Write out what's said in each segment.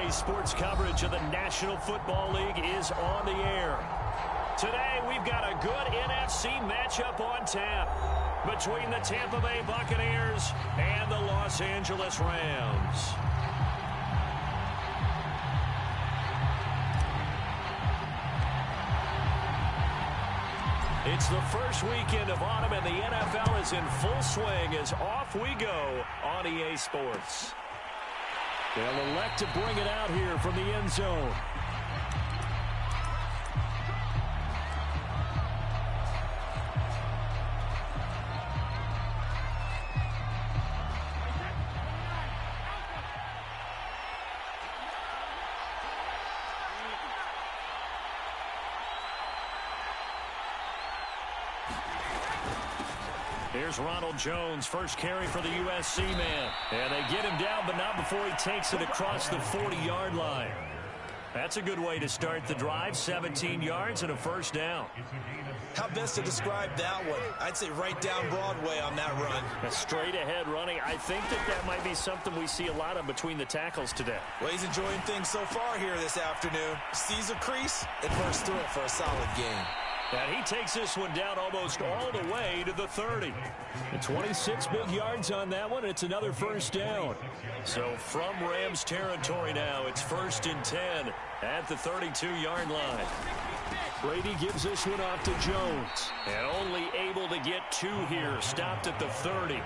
Today's sports coverage of the National Football League is on the air. Today, we've got a good NFC matchup on tap between the Tampa Bay Buccaneers and the Los Angeles Rams. It's the first weekend of autumn, and the NFL is in full swing as off we go on EA Sports. They'll elect to bring it out here from the end zone. Here's Ronald Jones, first carry for the USC man. And they get him down, but not before he takes it across the 40-yard line. That's a good way to start the drive, 17 yards and a first down. How best to describe that one? I'd say right down Broadway on that run. A straight-ahead running. I think that might be something we see a lot of between the tackles today. Well, he's enjoying things so far here this afternoon. Sees a crease and bursts through it for a solid gain. And he takes this one down almost all the way to the 30. And 26 big yards on that one. It's another first down. So from Rams territory now, it's 1st and 10 at the 32-yard line. Brady gives this one off to Jones. And only able to get 2 here. Stopped at the 30.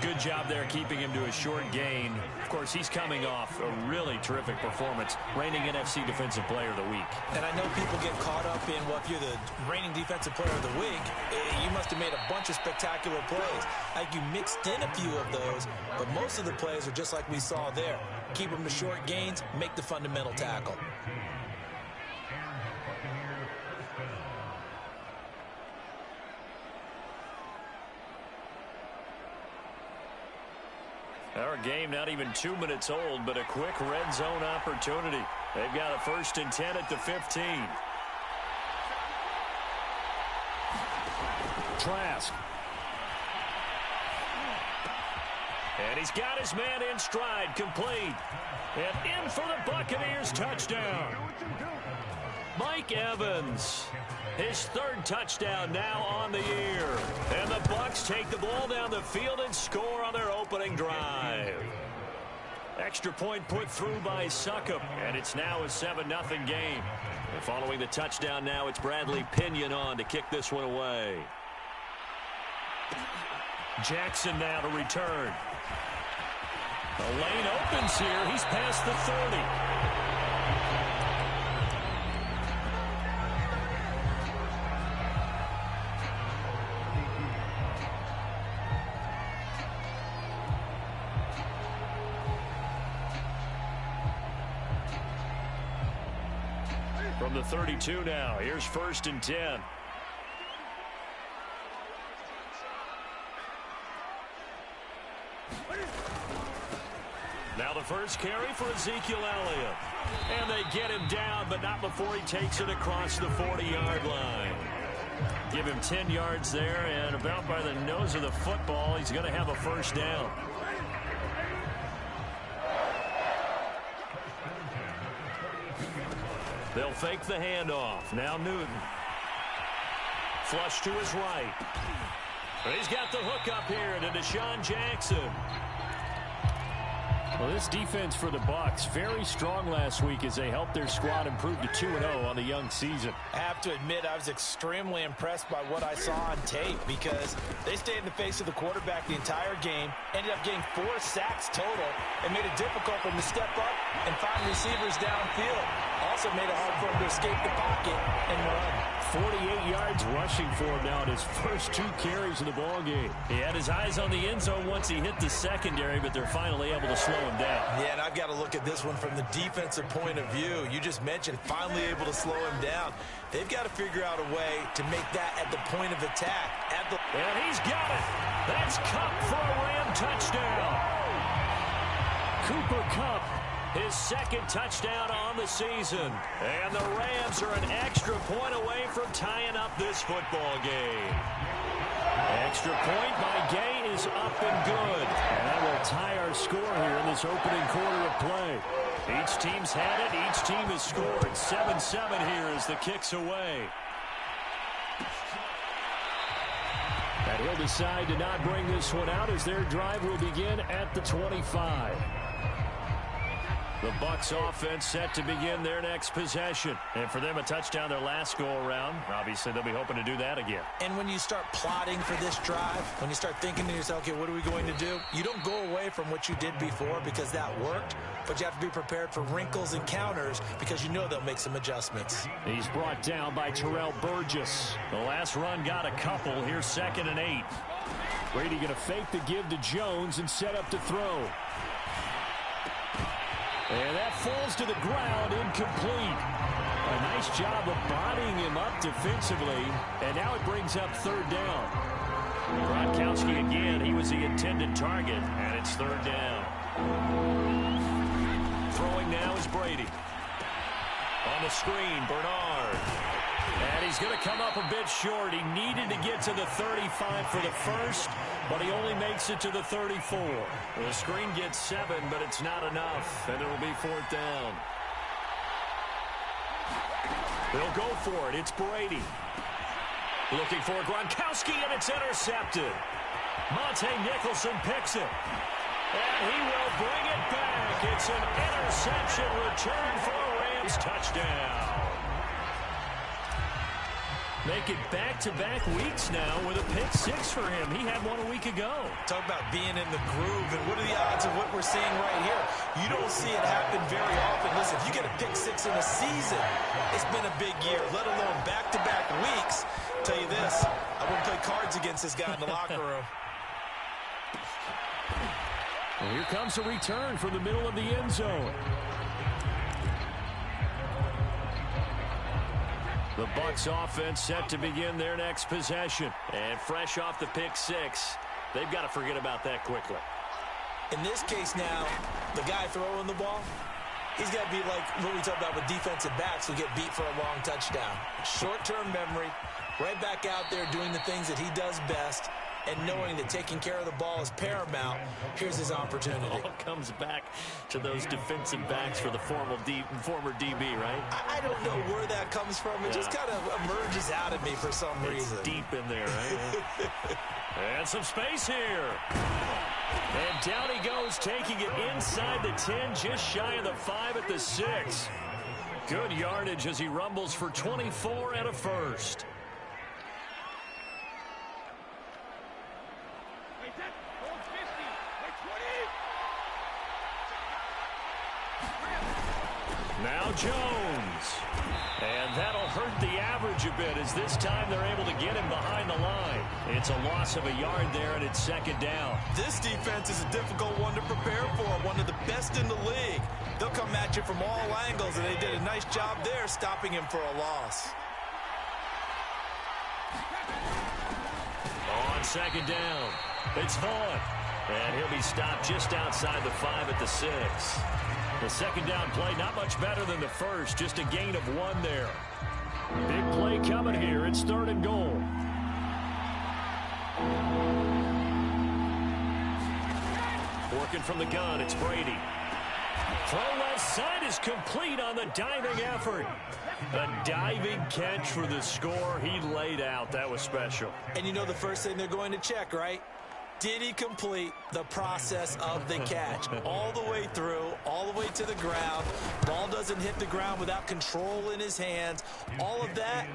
Good job there keeping him to a short gain. Of course, he's coming off a really terrific performance, reigning NFC Defensive Player of the Week. And I know people get caught up in, well, if you're the reigning Defensive Player of the Week, you must have made a bunch of spectacular plays. Like you mixed in a few of those, but most of the plays are just like we saw there. Keep them to short gains, make the fundamental tackle. Our game not even 2 minutes old, but a quick red zone opportunity. They've got a 1st and 10 at the 15. Trask. And he's got his man in stride, complete. And in for the Buccaneers touchdown. Mike Evans. His 3rd touchdown now on the year. And the Bucs take the ball down the field and score on their opening drive. Extra point put through by Succop, and it's now a 7-0 game. And following the touchdown now, it's Bradley Pinion on to kick this one away. Jackson now to return. The lane opens here. He's past the 30. From the 32 now, here's 1st and 10. Now the first carry for Ezekiel Elliott. And they get him down, but not before he takes it across the 40-yard line. Give him 10 yards there, and about by the nose of the football, he's going to have a first down. They'll fake the handoff. Now Newton. Flush to his right. But he's got the hook up here to Deshaun Jackson. Well, this defense for the Bucs, very strong last week as they helped their squad improve to 2-0 on the young season. I have to admit, I was extremely impressed by what I saw on tape because they stayed in the face of the quarterback the entire game, ended up getting 4 sacks total, and made it difficult for him to step up and find receivers downfield. Also made it hard for him to escape the pocket and run. 48 yards rushing for him now in his first 2 carries of the ball game. He had his eyes on the end zone once he hit the secondary, but they're finally able to slow him down. Yeah, and I've got to look at this one from the defensive point of view. You just mentioned finally able to slow him down. They've got to figure out a way to make that at the point of attack. And he's got it. That's Kupp for a Ram touchdown. Cooper Kupp his second touchdown on the season. And the Rams are an extra point away from tying up this football game. Extra point by Gay is up and good. And that will tie our score here in this opening quarter of play. Each team's had it. Each team has scored. 7-7 here as the kick's away. And he'll decide to not bring this one out as their drive will begin at the 25. The Bucs offense set to begin their next possession. And for them, a touchdown their last go-around. Obviously, they'll be hoping to do that again. And when you start plotting for this drive, when you start thinking to yourself, okay, what are we going to do? You don't go away from what you did before because that worked, but you have to be prepared for wrinkles and counters because you know they'll make some adjustments. He's brought down by Terrell Burgess. The last run got a couple. Here's 2nd and 8. Brady going to fake the give to Jones and set up to throw. And that falls to the ground, incomplete. A nice job of bodying him up defensively. And now it brings up 3rd down. Gronkowski again, he was the intended target, and it's 3rd down. Throwing now is Brady. On the screen, Bernard. And he's going to come up a bit short. He needed to get to the 35 for the first, but he only makes it to the 34. The screen gets 7, but it's not enough, and it'll be 4th down. They'll go for it. It's Brady. Looking for Gronkowski, and it's intercepted. Monte Nicholson picks it. And he will bring it back. It's an interception return for a Rams touchdown. Make it back-to-back weeks now with a pick 6 for him. He had one a week ago. Talk about being in the groove, and what are the odds of what we're seeing right here? You don't see it happen very often. Listen, if you get a pick 6 in a season, it's been a big year, let alone back-to-back weeks. I'll tell you this, I wouldn't play cards against this guy in the locker room. Well, here comes a return from the middle of the end zone. The Bucs offense set to begin their next possession. And fresh off the pick 6, they've got to forget about that quickly. In this case now, the guy throwing the ball, he's got to be like what we talk about with defensive backs who get beat for a long touchdown. Short-term memory, right back out there doing the things that he does best, and knowing that taking care of the ball is paramount. Here's his opportunity. It all comes back to those defensive backs for the former DB, right? I don't know where that comes from. It just kind of emerges out of me for some reason. It's deep in there, right? And some space here. And down he goes, taking it inside the 10, just shy of the 5 at the 6. Good yardage as he rumbles for 24 and a first. Now Jones. And that'll hurt the average a bit as this time they're able to get him behind the line. It's a loss of a yard there, and it's 2nd down. This defense is a difficult one to prepare for, one of the best in the league. They'll come at you from all angles, and they did a nice job there stopping him for a loss. On 2nd down, it's Vaughn. And he'll be stopped just outside the 5 at the 6. The 2nd down play, not much better than the first, just a gain of 1 there. Big play coming here. It's 3rd and goal. Working from the gun, it's Brady. Throw left side is complete on the diving effort. A diving catch for the score. He laid out. That was special. And you know the first thing they're going to check, right? Did he complete the process of the catch? All the way through, all the way to the ground. Ball doesn't hit the ground without control in his hands. All of that,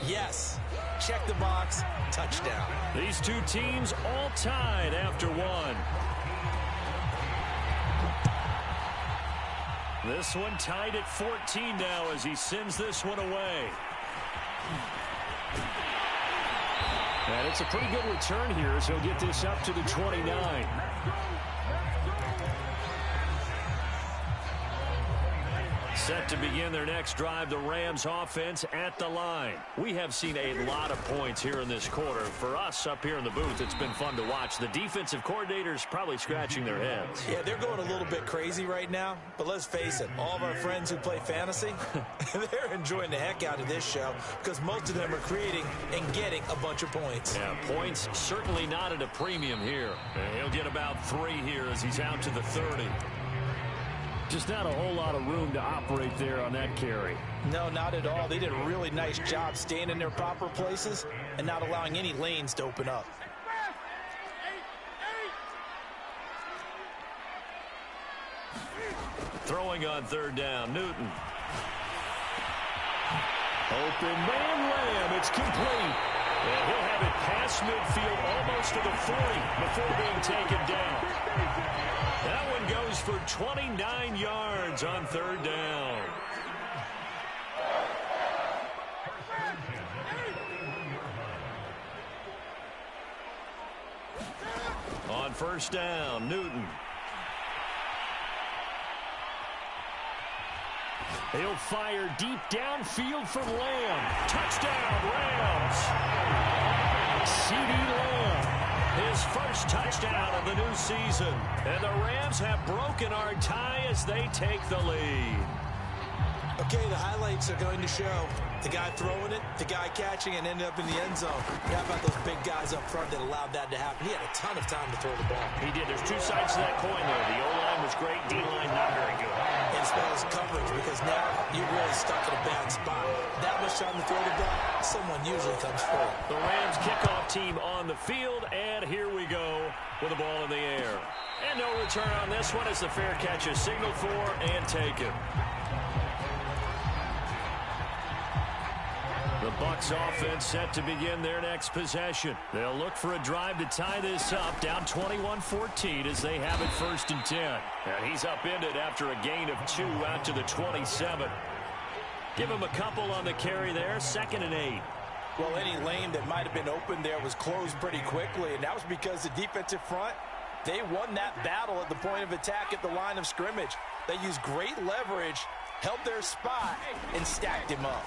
yes. Check the box, touchdown. These two teams all tied after 1. This one tied at 14 now as he sends this one away. And it's a pretty good return here as he'll get this up to the 29. Set to begin their next drive, the Rams offense at the line. We have seen a lot of points here in this quarter. For us up here in the booth, it's been fun to watch. The defensive coordinators probably scratching their heads. Yeah, they're going a little bit crazy right now, but let's face it, all of our friends who play fantasy, they're enjoying the heck out of this show because most of them are creating and getting a bunch of points. Yeah, points certainly not at a premium here. He'll get about 3 here as he's out to the 30. Just not a whole lot of room to operate there on that carry. No, not at all. They did a really nice job staying in their proper places and not allowing any lanes to open up. Throwing on 3rd down, Newton. Open man, Lamb. It's complete. And he'll have it past midfield almost to the 40 before being taken down. That one goes for 29 yards on 3rd down. On 1st down, Newton. He'll fire deep downfield for Lamb. Touchdown, Rams. CeeDee Lamb. His first touchdown of the new season. And the Rams have broken our tie as they take the lead. Okay, the highlights are going to show the guy throwing it, the guy catching, and ended up in the end zone. How about those big guys up front that allowed that to happen? He had a ton of time to throw the ball. He did. There's 2 sides to that coin there. The O-line was great. D-line not very good. And as well as coverage, because now you're really stuck in a bad spot. That much time to throw the ball, someone usually comes through. The Rams kickoff team on the field, and here we go with the ball in the air. And no return on this one as the fair catch is signaled for and taken. The Bucs offense set to begin their next possession. They'll look for a drive to tie this up, down 21-14 as they have it 1st and 10. And he's upended after a gain of 2 out to the 27. Give him a couple on the carry there, 2nd and 8. Well, any lane that might have been open there was closed pretty quickly, and that was because the defensive front, they won that battle at the point of attack at the line of scrimmage. They used great leverage, held their spot, and stacked him up.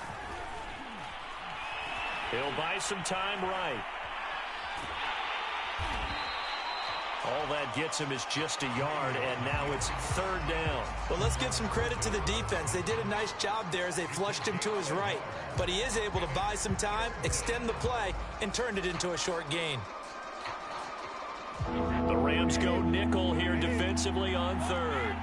He'll buy some time right. All that gets him is just a yard, and now it's 3rd down. Well, let's give some credit to the defense. They did a nice job there as they flushed him to his right. But he is able to buy some time, extend the play, and turned it into a short gain. The Rams go nickel here defensively on 3rd.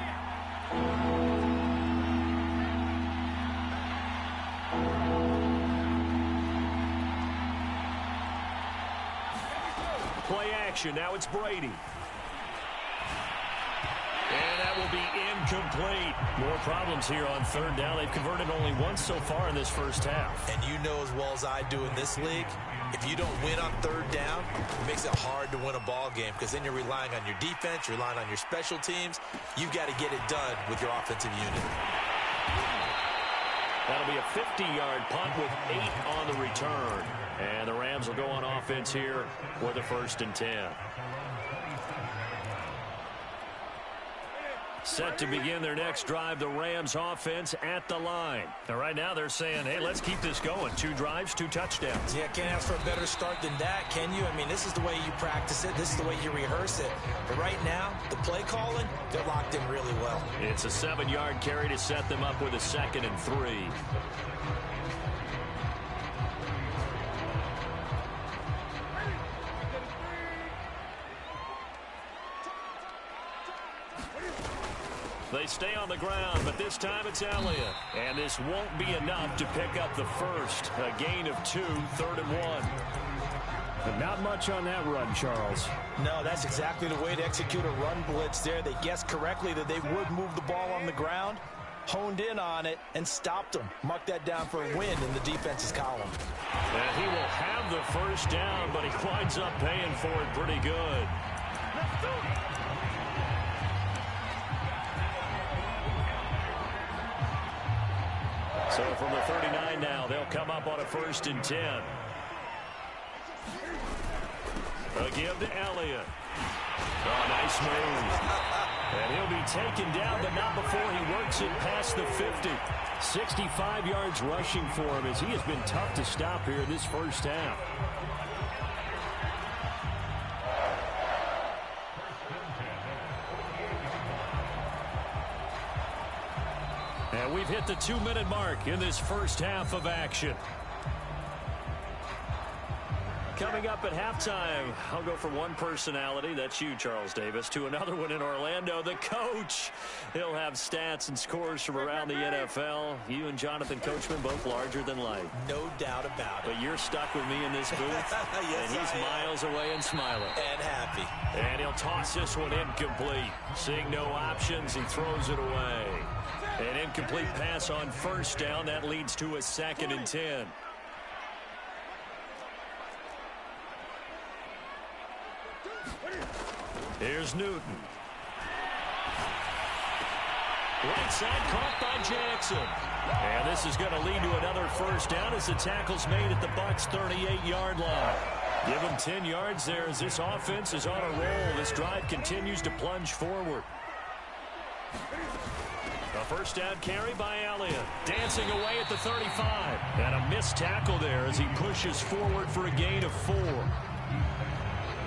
Play action. Now it's Brady. And that will be incomplete. More problems here on 3rd down. They've converted only once so far in this first half. And you know as well as I do in this league, if you don't win on 3rd down, it makes it hard to win a ball game because then you're relying on your defense, you're relying on your special teams. You've got to get it done with your offensive unit. That'll be a 50-yard punt with 8 on the return. And the Rams will go on offense here with a 1st and 10. Set to begin their next drive, the Rams offense at the line. And right now they're saying, hey, let's keep this going. 2 drives, 2 touchdowns. Yeah, can't ask for a better start than that, can you? I mean, this is the way you practice it. This is the way you rehearse it. But right now, the play calling, they're locked in really well. It's a 7-yard carry to set them up with a 2nd and 3. They stay on the ground, but this time it's Elliott. And this won't be enough to pick up the first. A gain of 2, 3rd and 1. But not much on that run, Charles. No, that's exactly the way to execute a run blitz there. They guessed correctly that they would move the ball on the ground, honed in on it, and stopped them. Mark that down for a win in the defense's column. And he will have the first down, but he winds up paying for it pretty good. So from the 39 now, they'll come up on a 1st and 10. A give to Elliott. Oh, nice move. And he'll be taken down, but not before he works it past the 50. 65 yards rushing for him as he has been tough to stop here this first half. And we've hit the 2-minute mark in this first half of action. Coming up at halftime, I'll go from one personality, that's you, Charles Davis, to another one in Orlando, the coach. He'll have stats and scores from around the NFL. You and Jonathan Coachman both larger than life. No doubt about it. But you're stuck with me in this booth, yes, and he's miles away and smiling. And happy. And he'll toss this one incomplete. Seeing no options, he throws it away. An incomplete pass on first down. That leads to a 2nd and 10. Here's Newton. Right side caught by Jackson. And this is going to lead to another first down as the tackle's made at the Bucs' 38-yard line. Give them 10 yards there as this offense is on a roll. This drive continues to plunge forward. A first down carry by Elliott. Dancing away at the 35. And a missed tackle there as he pushes forward for a gain of 4.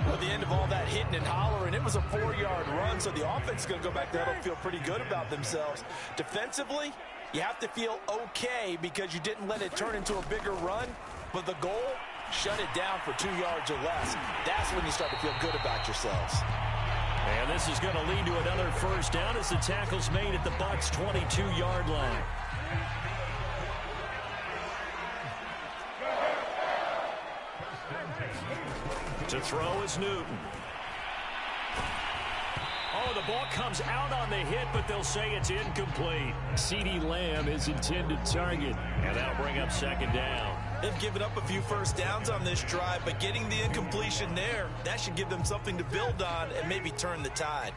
At the end of all that hitting and hollering, it was a 4-yard run, so the offense is going to go back there and feel pretty good about themselves. Defensively, you have to feel okay because you didn't let it turn into a bigger run, but the goal, shut it down for 2 yards or less. That's when you start to feel good about yourselves. And this is going to lead to another first down as the tackle's made at the Bucs' 22-yard line. To throw is Newton. Oh, the ball comes out on the hit, but they'll say it's incomplete. CeeDee Lamb is intended target, and that'll bring up 2nd down. They've given up a few first downs on this drive, but getting the incompletion there, that should give them something to build on and maybe turn the tide.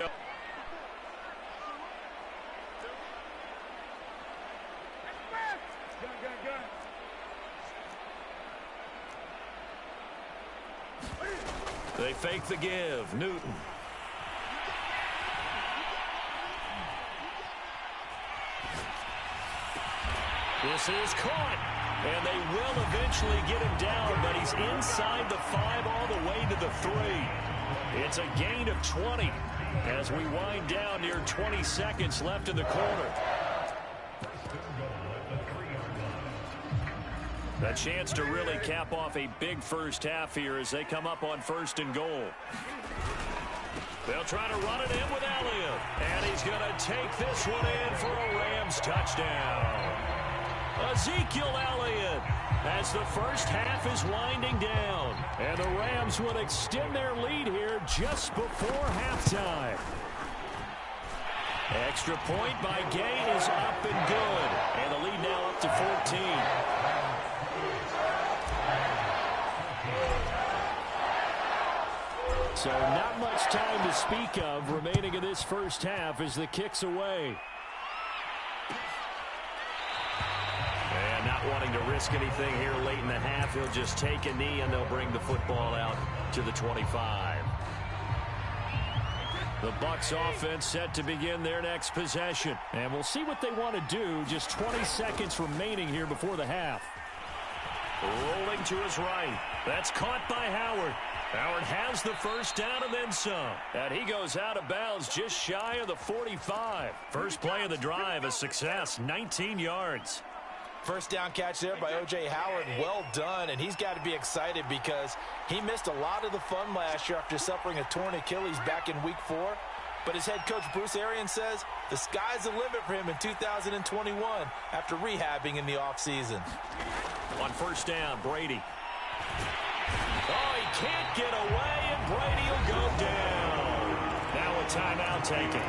They fake the give. Newton. This is caught. And they will eventually get him down, but he's inside the 5 all the way to the 3. It's a gain of 20 as we wind down near 20 seconds left in the quarter. A chance to really cap off a big first half here as they come up on 1st and goal. They'll try to run it in with Elliott. And he's going to take this one in for a Rams touchdown. Ezekiel Elliott as the first half is winding down. And the Rams would extend their lead here just before halftime. Extra point by Gay is up and good. And the lead now up to 14. So not much time to speak of remaining in this first half as the kick's away. And not wanting to risk anything here late in the half, he'll just take a knee and they'll bring the football out to the 25. The Bucs offense set to begin their next possession. And we'll see what they want to do. Just 20 seconds remaining here before the half. Rolling to his right. That's caught by Howard. Howard has the first down and then some. And he goes out of bounds just shy of the 45. First play of the drive, a success, 19 yards. First down catch there by O.J. Howard. Well done, and he's got to be excited because he missed a lot of the fun last year after suffering a torn Achilles back in Week 4. But his head coach, Bruce Arians, says the sky's the limit for him in 2021 after rehabbing in the offseason. On first down, Brady. Oh, he can't get away, and Brady will go down. Now a timeout taken.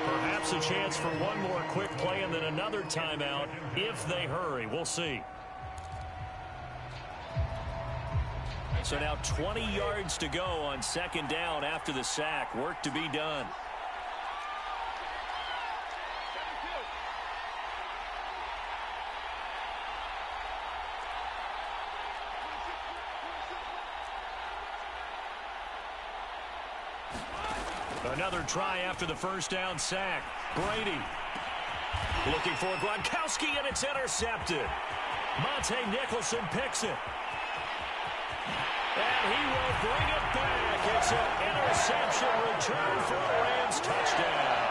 Perhaps a chance for one more quick play and then another timeout if they hurry. We'll see. So now 20 yards to go on 2nd down after the sack. Work to be done. Another try after the first down sack. Brady looking for Gronkowski, and it's intercepted. Monte Nicholson picks it. And he will bring it back. It's an interception return for a Rams touchdown.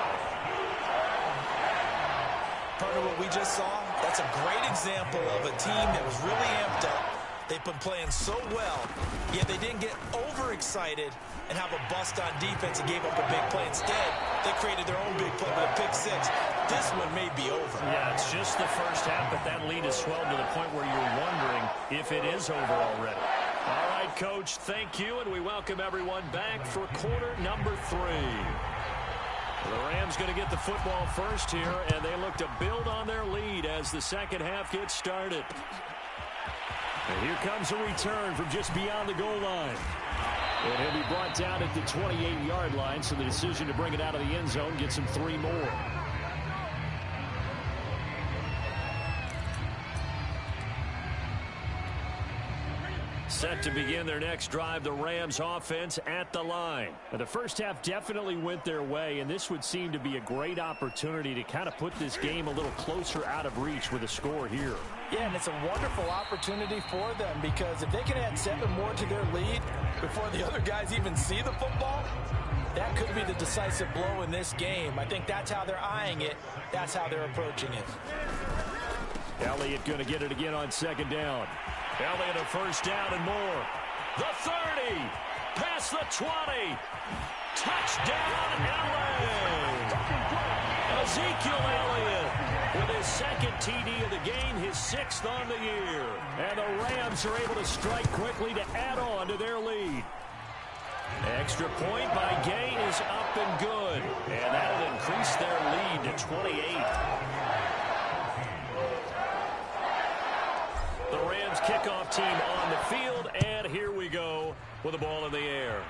Partner, what we just saw, that's a great example of a team that was really amped up. They've been playing so well, yet they didn't get overexcited and have a bust on defense and gave up a big play. Instead, they created their own big play with a pick six. This one may be over. Yeah, it's just the first half, but that lead has swelled to the point where you're wondering if it is over already. All right, Coach, thank you, and we welcome everyone back for quarter number 3. The Rams going to get the football first here, and they look to build on their lead as the second half gets started. And here comes a return from just beyond the goal line. And he'll be brought down at the 28-yard line, so the decision to bring it out of the end zone gets him 3 more. Set to begin their next drive, the Rams offense at the line. Now, the first half definitely went their way, and this would seem to be a great opportunity to kind of put this game a little closer out of reach with a score here. Yeah, and it's a wonderful opportunity for them because if they can add 7 more to their lead before the other guys even see the football, that could be the decisive blow in this game. I think that's how they're eyeing it. That's how they're approaching it. Elliott going to get it again on second down. Elliott a first down and more. The 30. Past the 20. Touchdown, LA. Ezekiel Elliott with his second TD of the game, his 6th on the year. And the Rams are able to strike quickly to add on to their lead. Extra point by Gay is up and good. And that'll increase their lead to 28. The Rams kickoff team on the field, and here we go with the ball in the air.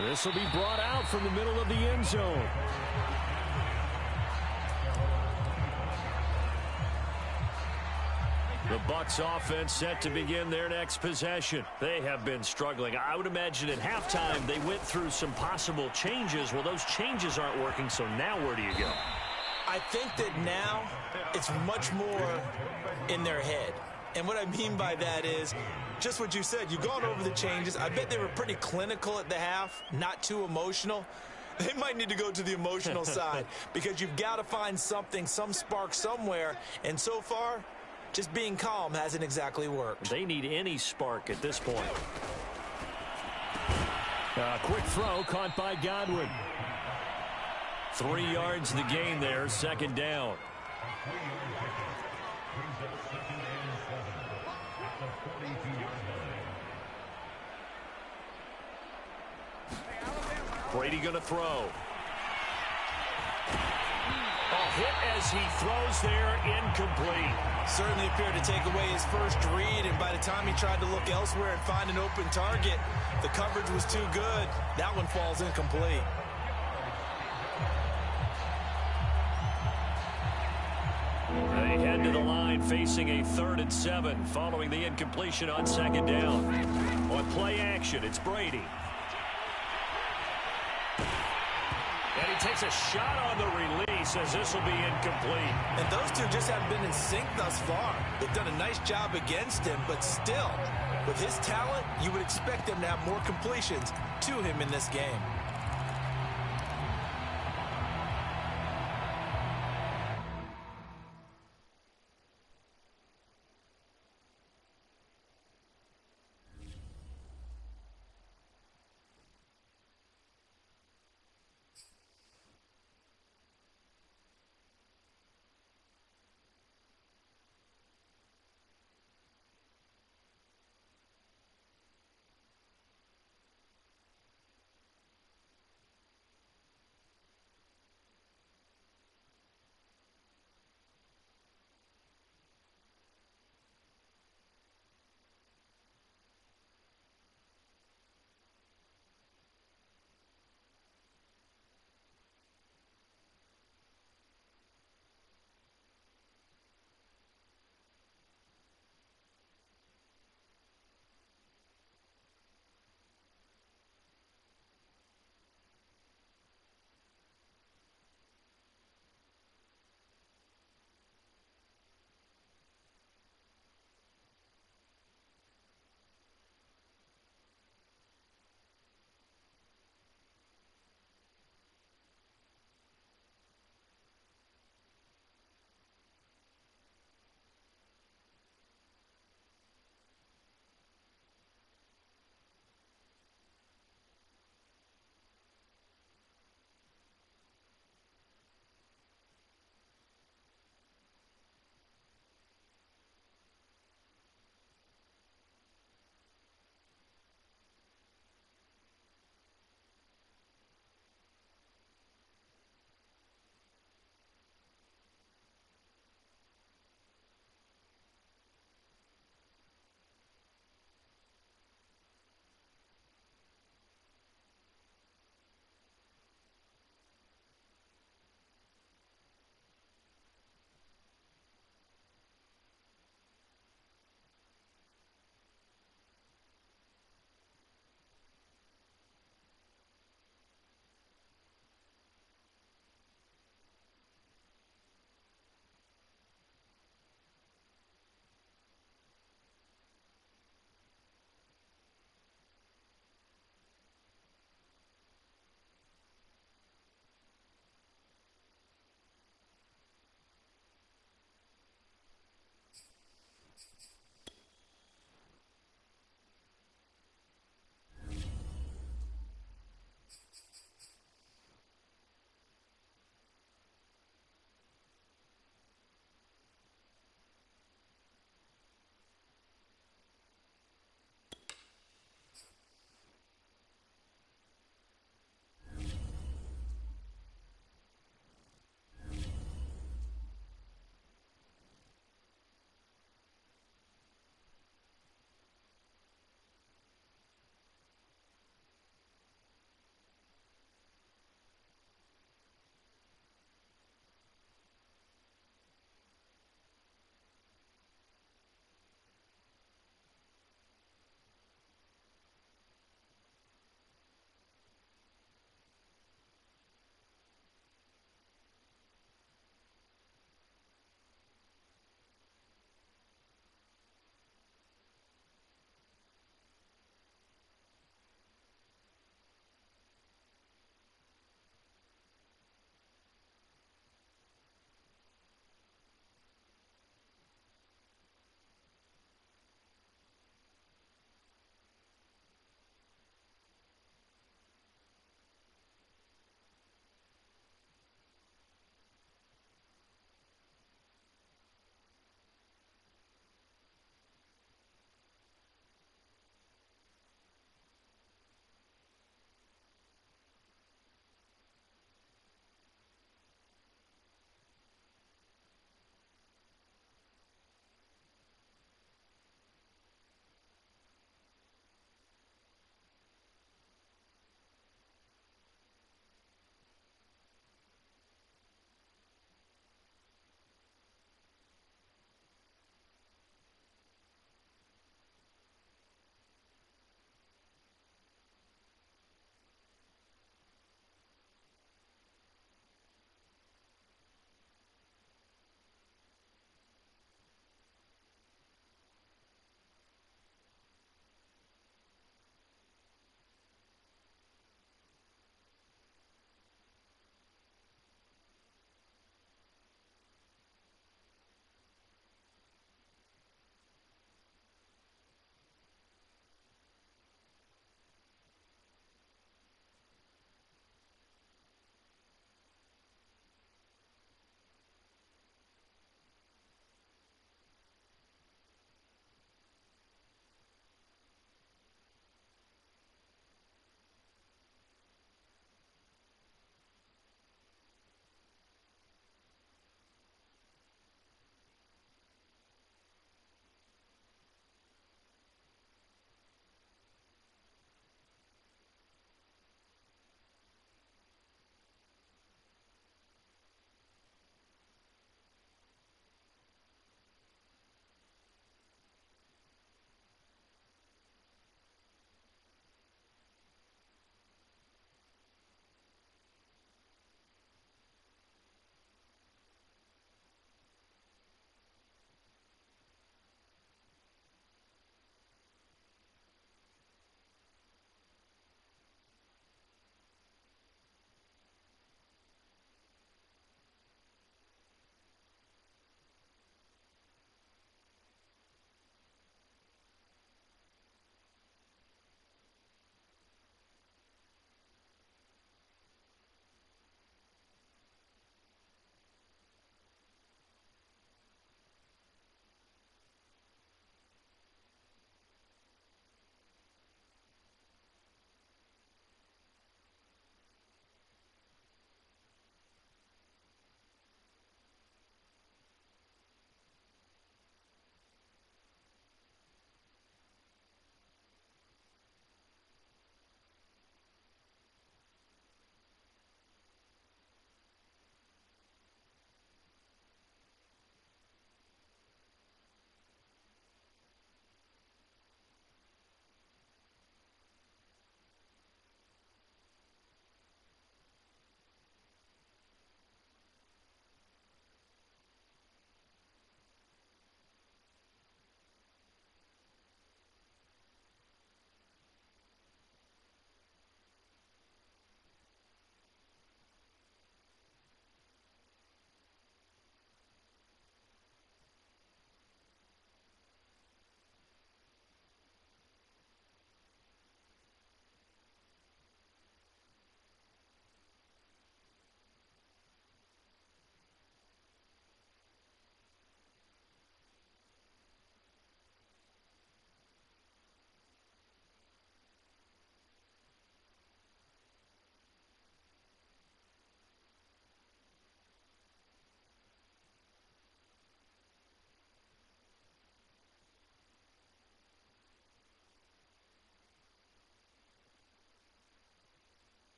This will be brought out from the middle of the end zone. The Bucs offense set to begin their next possession. They have been struggling. I would imagine at halftime they went through some possible changes. Well, those changes aren't working, so now where do you go? I think that now it's much more in their head. And what I mean by that is just what you said. You've gone over the changes. I bet they were pretty clinical at the half, not too emotional. They might need to go to the emotional side because you've got to find something, some spark somewhere. And so far, just being calm hasn't exactly worked. They need any spark at this point. Quick throw caught by Godwin. 3 yards the gain there, second down. Brady going to throw. A hit as he throws there, incomplete. Certainly appeared to take away his first read, and by the time he tried to look elsewhere and find an open target, the coverage was too good. That one falls incomplete. They head to the line facing a 3rd and 7 following the incompletion on second down. On play action, it's Brady. And he takes a shot on the release as this will be incomplete. And those two just haven't been in sync thus far. They've done a nice job against him, but still, with his talent, you would expect them to have more completions to him in this game.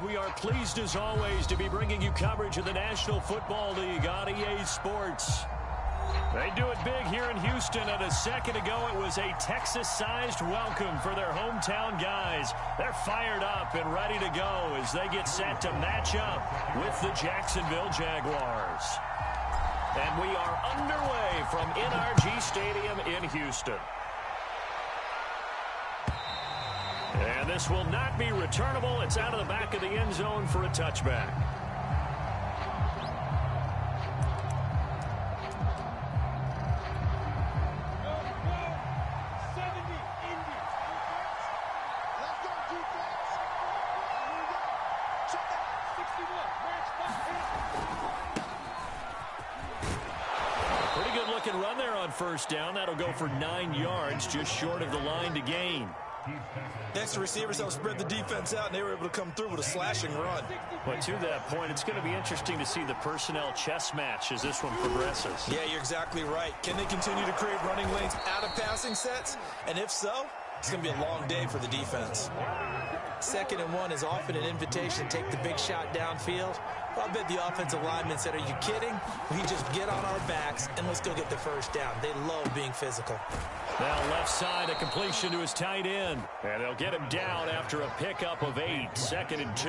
We are pleased as always to be bringing you coverage of the National Football League on EA Sports. They do it big here in Houston, and a second ago it was a Texas-sized welcome for their hometown guys. They're fired up and ready to go as they get set to match up with the Jacksonville Jaguars. And we are underway from NRG Stadium in Houston. And this will not be returnable. It's out of the back of the end zone for a touchback. Pretty good looking run there on first down. That'll go for 9 yards, just short of the line to gain. Next, the receivers helped spread the defense out, and they were able to come through with a slashing run. But to that point, it's going to be interesting to see the personnel chess match as this one progresses. Yeah, you're exactly right. Can they continue to create running lanes out of passing sets? And if so, it's going to be a long day for the defense. 2nd and 1 is often an invitation to take the big shot downfield. Well, I bet the offensive lineman said, are you kidding? We just get on our backs and let's go get the first down. They love being physical. Now left side, a completion to his tight end. And they'll get him down after a pickup of 8, 2nd and 2.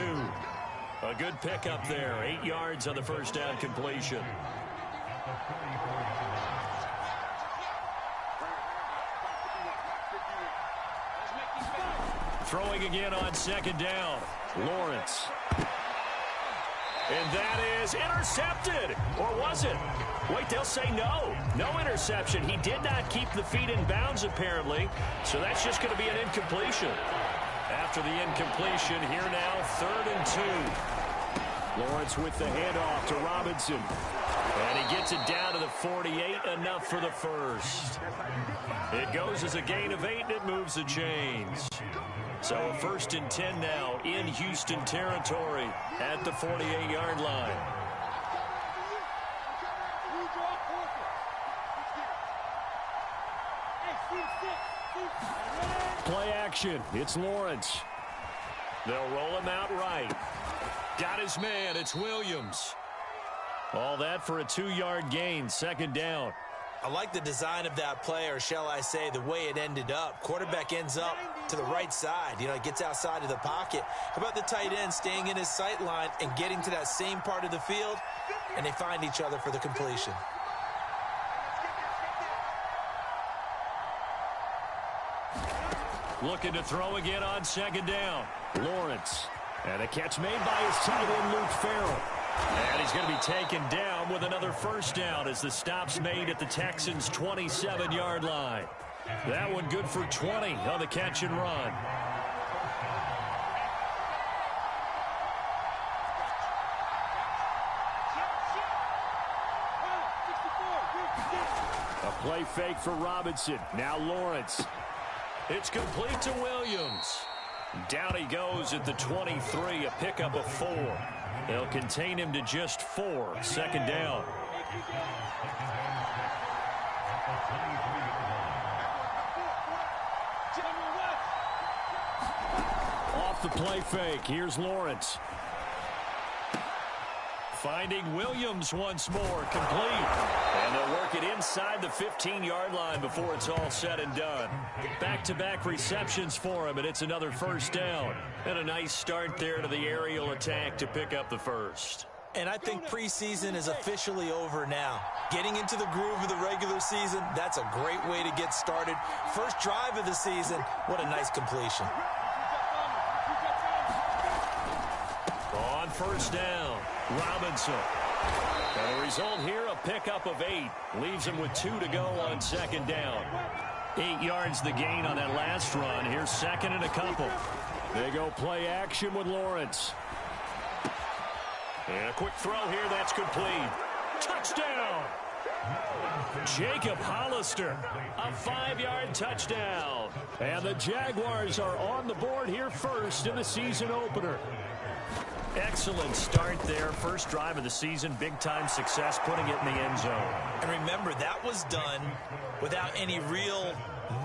A good pickup there, 8 yards on the first down completion. Throwing again on 2nd down. Lawrence. And that is intercepted. Or was it? Wait, they'll say no. No interception. He did not keep the feet in bounds, apparently. So that's just going to be an incompletion. After the incompletion, here now, 3rd and 2. Lawrence with the handoff to Robinson. And he gets it down to the 48, enough for the first. It goes as a gain of 8, and it moves the chains. So a 1st and 10 now in Houston territory at the 48-yard line. Play action. It's Lawrence. They'll roll him out right. Got his man. It's Williams. All that for a 2-yard gain, 2nd down. I like the design of that play, or shall I say the way it ended up. Quarterback ends up to the right side. You know, it gets outside of the pocket. How about the tight end staying in his sight line and getting to that same part of the field? And they find each other for the completion. Looking to throw again on 2nd down. Lawrence. And a catch made by his tight end, Luke Farrell. And he's going to be taken down with another first down as the stop's made at the Texans' 27-yard line. That one good for 20 on the catch and run. A play fake for Robinson. Now Lawrence. It's complete to Williams. Down he goes at the 23, a pickup of 4. They'll contain him to just 4, 2nd down. Off the play fake, here's Lawrence. Finding Williams once more, complete. And they'll work it inside the 15-yard line before it's all said and done. Back-to-back receptions for him, and it's another first down. And a nice start there to the aerial attack to pick up the first. And I think preseason is officially over now. Getting into the groove of the regular season, that's a great way to get started. First drive of the season, what a nice completion. On first down, Robinson. And the result here, a pickup of 8. Leaves him with 2 to go on 2nd down. 8 yards the gain on that last run. Here's 2nd and a couple. They go play action with Lawrence. And a quick throw here, that's complete. Touchdown! Jacob Hollister, a 5-yard touchdown. And the Jaguars are on the board here first in the season opener. Excellent start there. First drive of the season. Big-time success, putting it in the end zone. And remember, that was done without any real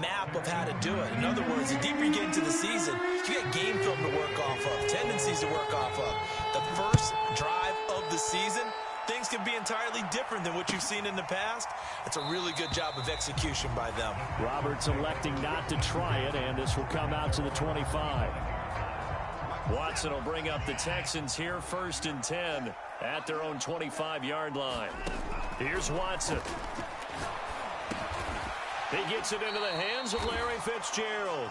map of how to do it. In other words, the deeper you get into the season, you get game film to work off of, tendencies to work off of. The first drive of the season, things can be entirely different than what you've seen in the past. It's a really good job of execution by them. Roberts electing not to try it, and this will come out to the 25. Watson will bring up the Texans here, 1st and 10 at their own 25-yard line. Here's Watson. He gets it into the hands of Larry Fitzgerald.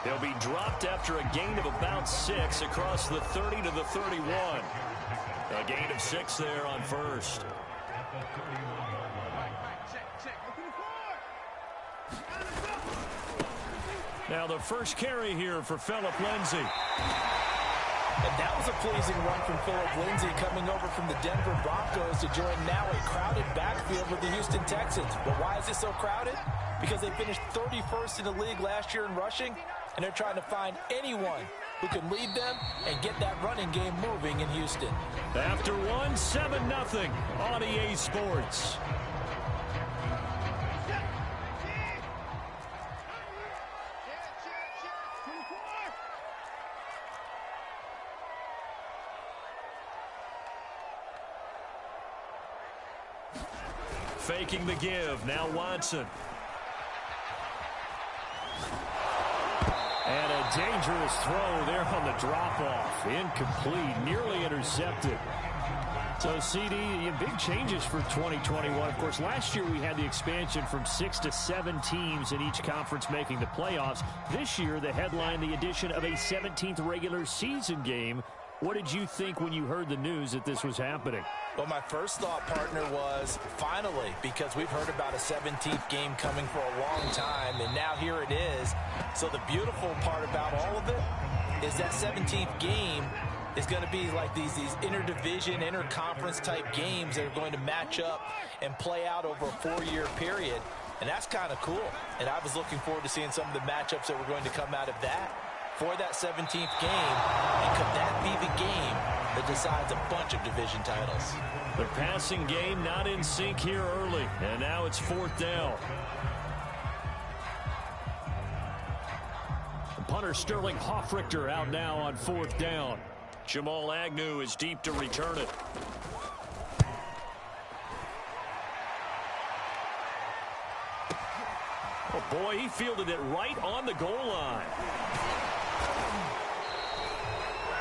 He'll be dropped after a gain of about 6 across the 30 to the 31. A gain of 6 there on first. Now the first carry here for Phillip Lindsay. And that was a pleasing run from Phillip Lindsay coming over from the Denver Broncos to join now a crowded backfield with the Houston Texans. But why is it so crowded? Because they finished 31st in the league last year in rushing, and they're trying to find anyone who can lead them and get that running game moving in Houston. After 7-0 on EA Sports. Faking the give. Now Watson. And a dangerous throw there on the drop-off. Incomplete. Nearly intercepted. So, CD, big changes for 2021. Of course, last year we had the expansion from 6 to 7 teams in each conference making the playoffs. This year, the headline, the addition of a 17th regular season game. What did you think when you heard the news that this was happening? Well, my first thought, partner, was finally, because we've heard about a 17th game coming for a long time, and now here it is. So the beautiful part about all of it is that 17th game is going to be like these interdivision, interconference type games that are going to match up and play out over a 4-year period. And that's kind of cool. And I was looking forward to seeing some of the matchups that were going to come out of that for that 17th game. And could that be the game that decides a bunch of division titles? The passing game not in sync here early. And now it's 4th down. Punter Sterling Hoffrichter out now on 4th down. Jamal Agnew is deep to return it. Oh boy, he fielded it right on the goal line.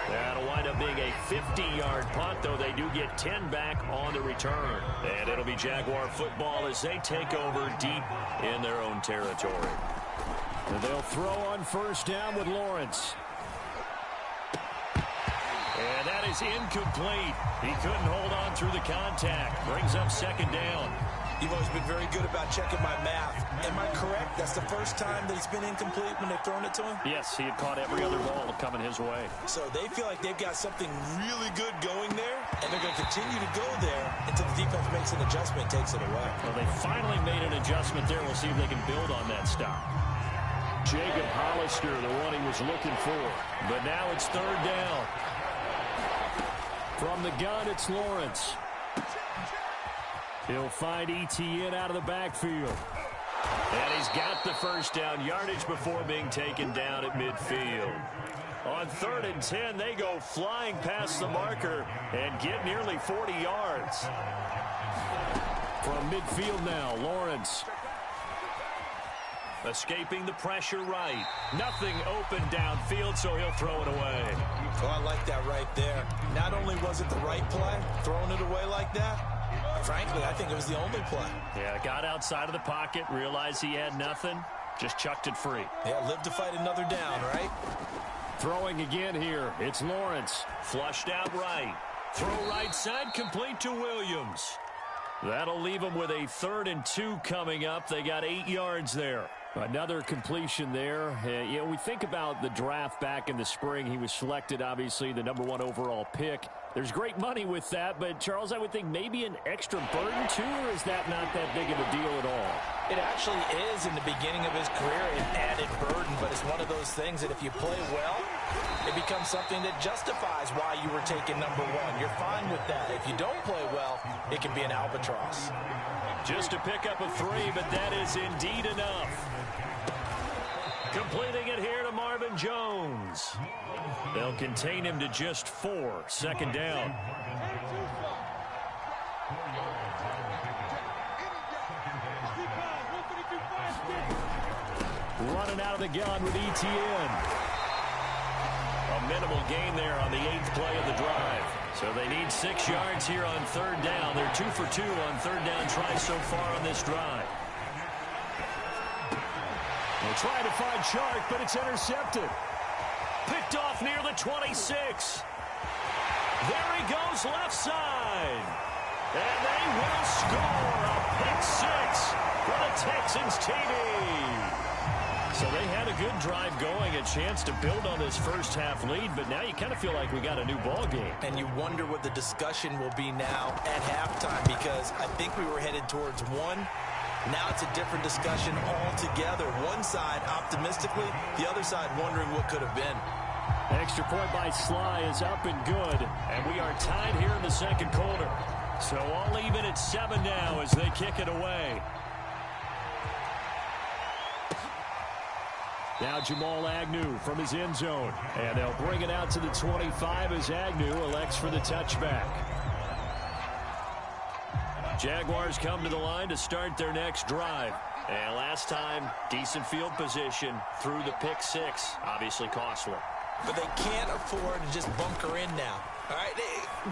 That'll wind up being a 50-yard punt, though they do get 10 back on the return. And it'll be Jaguar football as they take over deep in their own territory. And they'll throw on 1st down with Lawrence. And that is incomplete. He couldn't hold on through the contact. Brings up 2nd down. You've always been very good about checking my math. Am I correct? That's the first time that it's been incomplete when they've thrown it to him? Yes, he had caught every other ball coming his way. So they feel like they've got something really good going there, and they're going to continue to go there until the defense makes an adjustment and takes it away. Well, they finally made an adjustment there. We'll see if they can build on that stop. Jacob Hollister, the one he was looking for. But now it's 3rd down. From the gun, it's Lawrence. He'll find Etienne out of the backfield. And he's got the 1st down yardage before being taken down at midfield. On 3rd and 10, they go flying past the marker and get nearly 40 yards. From midfield now, Lawrence. Escaping the pressure right. Nothing open downfield, so he'll throw it away. Oh, I like that right there. Not only was it the right play, throwing it away like that, frankly, I think it was the only play. Yeah, got outside of the pocket, realized he had nothing, just chucked it free. Yeah, live to fight another down, right? Throwing again here. It's Lawrence. Flushed out right. Throw right side, complete to Williams. That'll leave them with a 3rd and 2 coming up. They got 8 yards there. Another completion there. You know, we think about the draft back in the spring. He was selected, obviously, the #1 overall pick. There's great money with that, but, Charles, I would think maybe an extra burden, too, or is that not that big of a deal at all? It actually is in the beginning of his career an added burden, but it's one of those things that if you play well, it becomes something that justifies why you were taken #1. You're fine with that. If you don't play well, it can be an albatross. Just to pick up a 3, but that is indeed enough. Completing it here to Marvin Jones. They'll contain him to just 4. Second down. Running out of the gun with ETN. A minimal gain there on the 8th play of the drive. So they need 6 yards here on 3rd down. They're 2 for 2 on 3rd down tries so far on this drive. They're trying to find Chark, but it's intercepted. Picked off near the 26. There he goes left side. And they will score a pick 6 for the Texans TD. So they had a good drive going, a chance to build on this first half lead, but now you kind of feel like we got a new ball game. And you wonder what the discussion will be now at halftime, because I think we were headed towards 1. Now it's a different discussion altogether. One side optimistically, the other side wondering what could have been. Extra point by Sly is up and good, and we are tied here in the second quarter. So all even at 7 now as they kick it away. Now Jamal Agnew from his end zone. And they'll bring it out to the 25 as Agnew elects for the touchback. Jaguars come to the line to start their next drive. And last time, decent field position through the pick 6. Obviously costly. But they can't afford to just bunker in now. All right,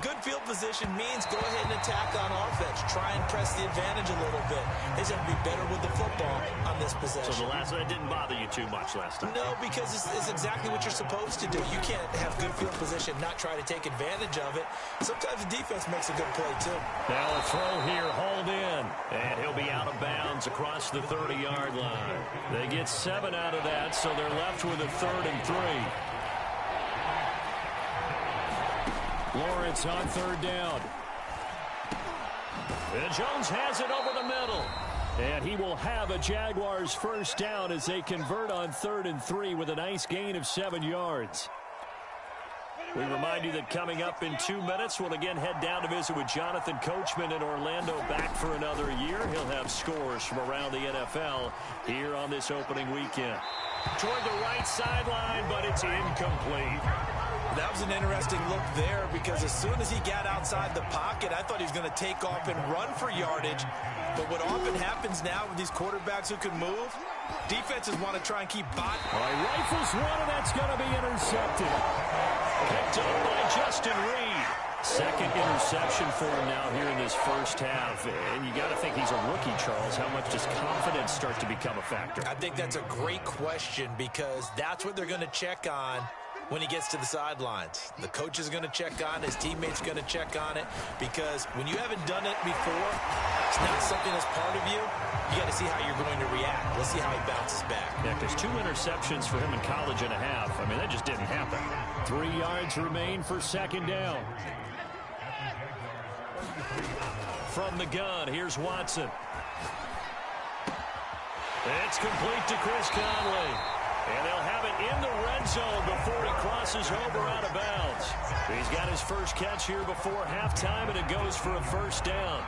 good field position means go ahead and attack on offense. Try and press the advantage a little bit. They just have to be better with the football on this possession. So the last one didn't bother you too much last time? No, because it's exactly what you're supposed to do. You can't have good field position, not try to take advantage of it. Sometimes the defense makes a good play, too. Now a throw here, hauled in. And he'll be out of bounds across the 30-yard line. They get 7 out of that, so they're left with a 3rd and 3. Lawrence on 3rd down. And Jones has it over the middle. And he will have a Jaguars first down as they convert on 3rd and 3 with a nice gain of 7 yards. We remind you that coming up in 2 minutes, we'll again head down to visit with Jonathan Coachman in Orlando, back for another year. He'll have scores from around the NFL here on this opening weekend. Toward the right sideline, but it's incomplete. That was an interesting look there, because as soon as he got outside the pocket, I thought he was going to take off and run for yardage. But what often happens now with these quarterbacks who can move, defenses want to try and keep bot. Rifles one, and that's going to be intercepted. Picked up by Justin Reed. Second interception for him now here in this first half. And you got to think he's a rookie, Charles. How much does confidence start to become a factor? I think that's a great question, because that's what they're going to check on when he gets to the sidelines. The coach is going to check on it. His teammates are going to check on it, because when you haven't done it before, it's not something that's part of you. You got to see how you're going to react. Let's see how he bounces back. Yeah, because 2 interceptions for him in college and a half. I mean, that just didn't happen. 3 yards remain for 2nd down. From the gun, here's Watson. It's complete to Chris Conley. And they'll have it in the red zone before he crosses over out of bounds. He's got his first catch here before halftime, and it goes for a first down.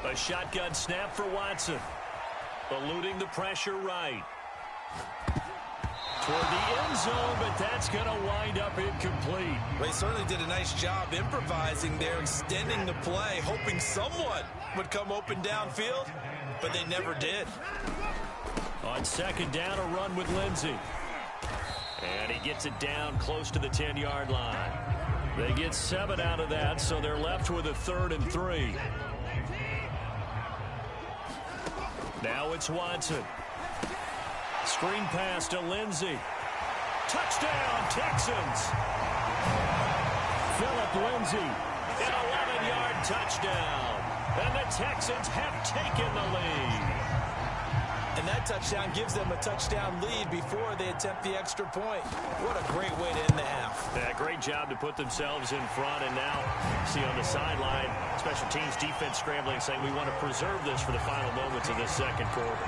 A shotgun snap for Watson. Eluding the pressure right. Toward the end zone, but that's going to wind up incomplete. They certainly did a nice job improvising there, extending the play, hoping someone would come open downfield, but they never did. On 2nd down, a run with Lindsey. And he gets it down close to the 10-yard line. They get 7 out of that, so they're left with a 3rd and 3. Now it's Watson. Screen pass to Lindsey. Touchdown, Texans. Phillip Lindsey. An 11-yard touchdown. And the Texans have taken the lead. And that touchdown gives them a touchdown lead before they attempt the extra point. What a great way to end the half. Yeah, great job to put themselves in front. And now, see on the sideline, special teams defense scrambling, saying we want to preserve this for the final moments of this second quarter.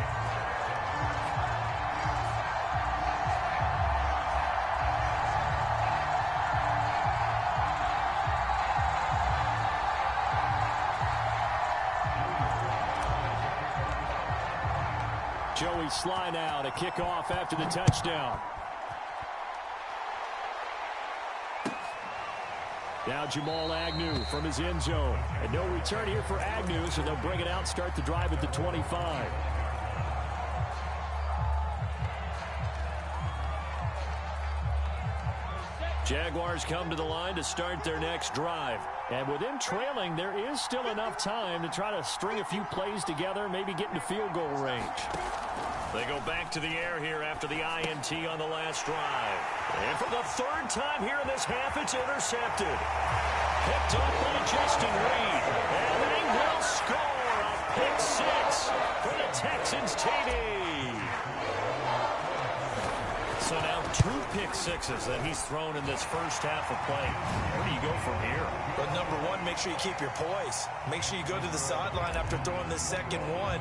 Joey Sly now to kick off after the touchdown. Now Jamal Agnew from his end zone. And no return here for Agnew, so they'll bring it out, start the drive at the 25. Jaguars come to the line to start their next drive. And with them trailing, there is still enough time to try to string a few plays together, maybe get into field goal range. They go back to the air here after the INT on the last drive. And for the third time here in this half, it's intercepted. Picked up by Justin Reed. And they will score a pick six for the Texans TD. So now 2 pick sixes that he's thrown in this first half of play. Where do you go from here? But number one, make sure you keep your poise. Make sure you go to the sideline after throwing this second one,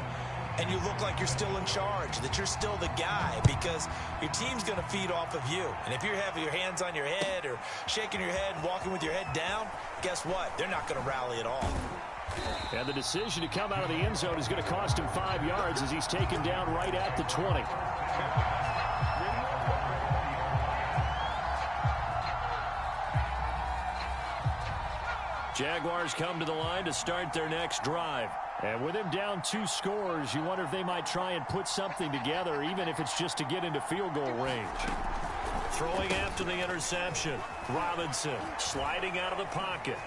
and you look like you're still in charge, that you're still the guy, because your team's going to feed off of you. And if you're having your hands on your head or shaking your head and walking with your head down, guess what? They're not going to rally at all. And the decision to come out of the end zone is going to cost him 5 yards as he's taken down right at the 20. Jaguars come to the line to start their next drive. And with him down 2 scores, you wonder if they might try and put something together, even if it's just to get into field goal range. Throwing after the interception. Robinson sliding out of the pocket.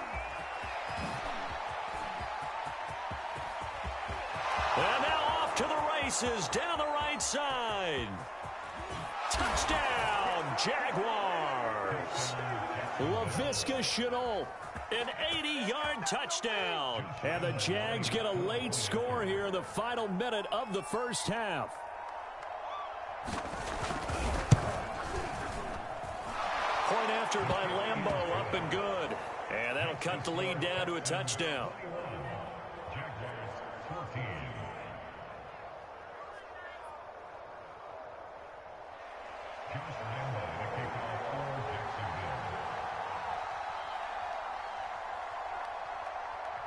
And now off to the races down the right side. Touchdown, Jaguars. Laviska Shenault. An 80-yard touchdown. And the Jags get a late score here in the final minute of the first half. Point after by Lambeau, up and good. And that'll cut the lead down to a touchdown.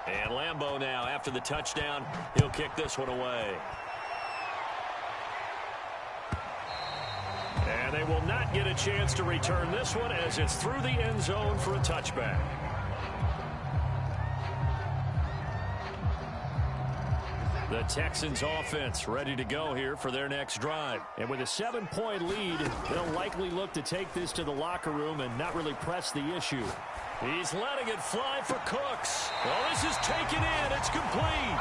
And Lambeau now, after the touchdown, he'll kick this one away. And they will not get a chance to return this one as it's through the end zone for a touchback. The Texans offense ready to go here for their next drive. And with a 7-point lead, they'll likely look to take this to the locker room and not really press the issue. He's letting it fly for Cooks. Well, this is taken in. It's complete.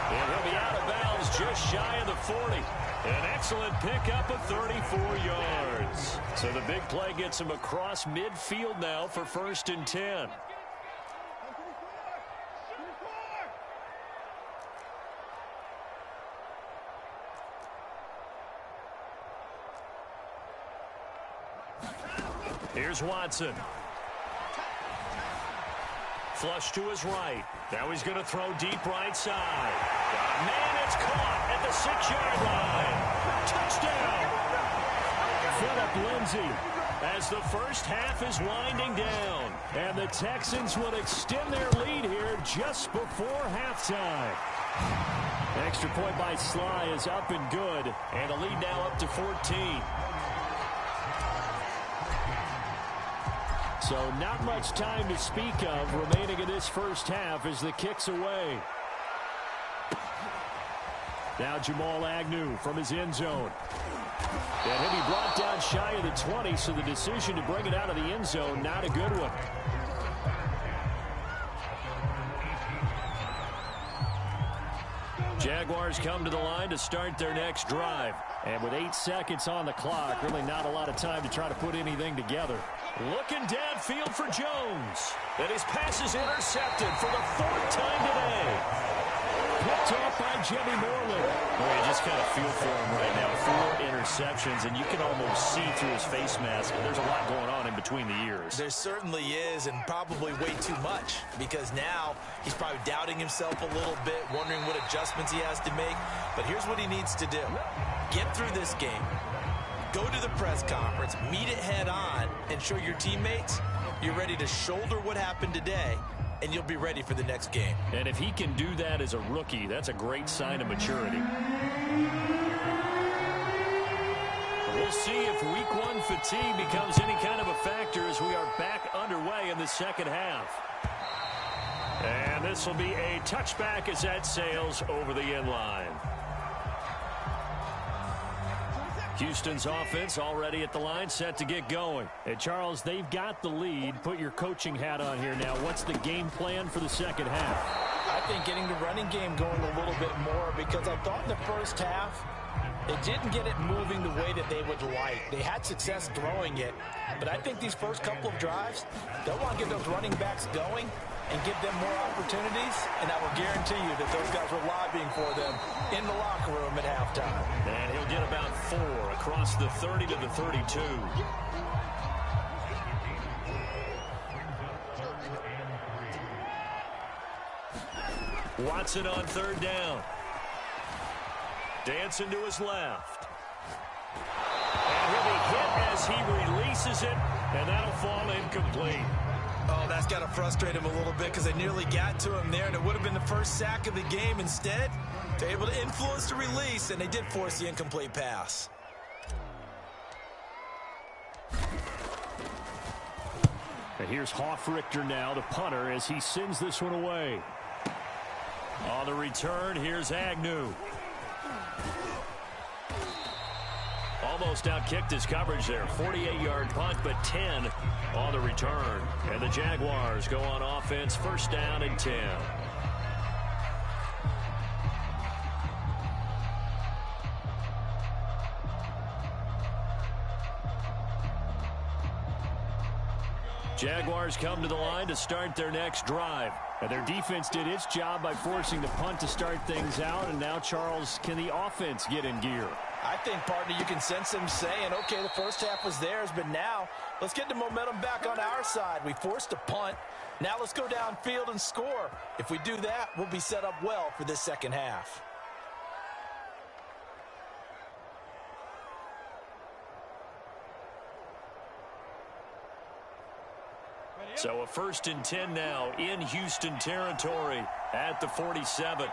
And he'll be out of bounds just shy of the 40. An excellent pickup of 34 yards. So the big play gets him across midfield now for 1st and 10. Here's Watson. Flush to his right. Now he's going to throw deep right side. Man, it's caught at the 6-yard line. Touchdown. Philip Lindsay as the first half is winding down. And the Texans will extend their lead here just before halftime. Extra point by Sly is up and good. And the lead now up to 14. So not much time to speak of remaining in this first half as the kick's away. Now Jamal Agnew from his end zone. And he'll be brought down shy of the 20, so the decision to bring it out of the end zone, not a good one. Jaguars come to the line to start their next drive. And with 8 seconds on the clock, really not a lot of time to try to put anything together. Looking downfield for Jones. And his pass is intercepted for the 4th time today. Picked off by Jimmy Moreland. Well, you just kind of feel for him right now. 4 interceptions, and you can almost see through his face mask. There's a lot going on in between the ears. There certainly is, and probably way too much, because now he's probably doubting himself a little bit, wondering what adjustments he has to make. But here's what he needs to do. Get through this game. Go to the press conference, meet it head on, and show your teammates you're ready to shoulder what happened today, and you'll be ready for the next game. And if he can do that as a rookie, that's a great sign of maturity. We'll see if week 1 fatigue becomes any kind of a factor as we are back underway in the second half. And this will be a touchback as that sails over the end line. Houston's offense already at the line, set to get going. And Charles, they've got the lead. Put your coaching hat on here now. What's the game plan for the second half? I think getting the running game going a little bit more, because I thought in the first half they didn't get it moving the way that they would like. They had success throwing it, but I think these first couple of drives, they'll want to get those running backs going and give them more opportunities, and I will guarantee you that those guys were lobbying for them in the locker room at halftime. And he'll get about 4 across the 30 to the 32. Watson on 3rd down. Dancing to his left. And he'll be hit as he releases it, and that'll fall incomplete. Oh, that's got to frustrate him a little bit, because they nearly got to him there, and it would have been the first sack of the game. Instead, they're able to influence the release, and they did force the incomplete pass. And here's Hofrichter now, the punter, as he sends this one away. On the return, here's Agnew. Almost outkicked his coverage there. 48-yard punt, but 10 on the return. And the Jaguars go on offense, 1st down and 10. Jaguars come to the line to start their next drive. And their defense did its job by forcing the punt to start things out. And now, Charles, can the offense get in gear? I think, partner, you can sense them saying, okay, the first half was theirs, but now let's get the momentum back on our side. We forced a punt. Now let's go downfield and score. If we do that, we'll be set up well for this second half. So a 1st and 10 now in Houston territory at the 47.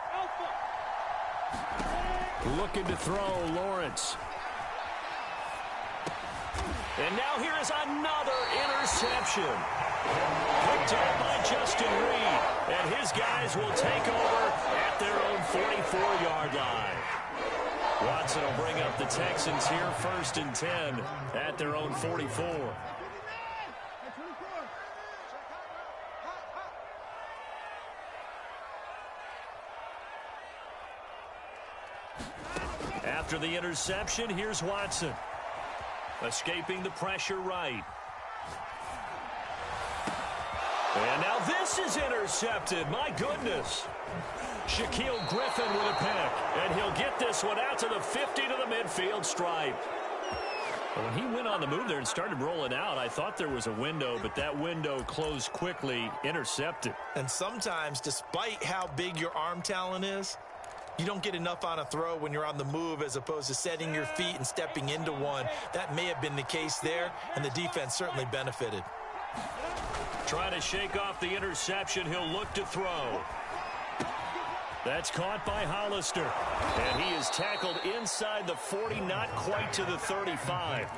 Looking to throw, Lawrence. And now here is another interception. Picked up by Justin Reed. And his guys will take over at their own 44-yard line. Watson will bring up the Texans here, 1st and 10 at their own 44. After the interception, here's Watson. Escaping the pressure right. And now this is intercepted. My goodness. Shaquille Griffin with a pick. And he'll get this one out to the 50 to the midfield stripe. When he went on the move there and started rolling out, I thought there was a window, but that window closed quickly, intercepted. And sometimes, despite how big your arm talent is, you don't get enough on a throw when you're on the move as opposed to setting your feet and stepping into one. That may have been the case there, and the defense certainly benefited. Trying to shake off the interception. He'll look to throw. That's caught by Hollister. And he is tackled inside the 40, not quite to the 35.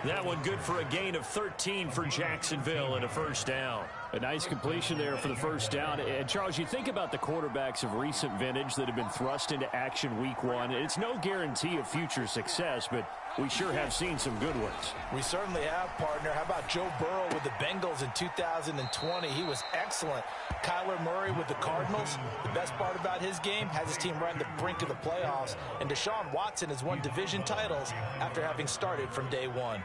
That one good for a gain of 13 for Jacksonville and a 1st down. A nice completion there for the 1st down. And, Charles, you think about the quarterbacks of recent vintage that have been thrust into action week 1. It's no guarantee of future success, but we sure have seen some good ones. We certainly have, partner. How about Joe Burrow with the Bengals in 2020? He was excellent. Kyler Murray with the Cardinals. The best part about his game, has his team right on the brink of the playoffs. And Deshaun Watson has won division titles after having started from day one.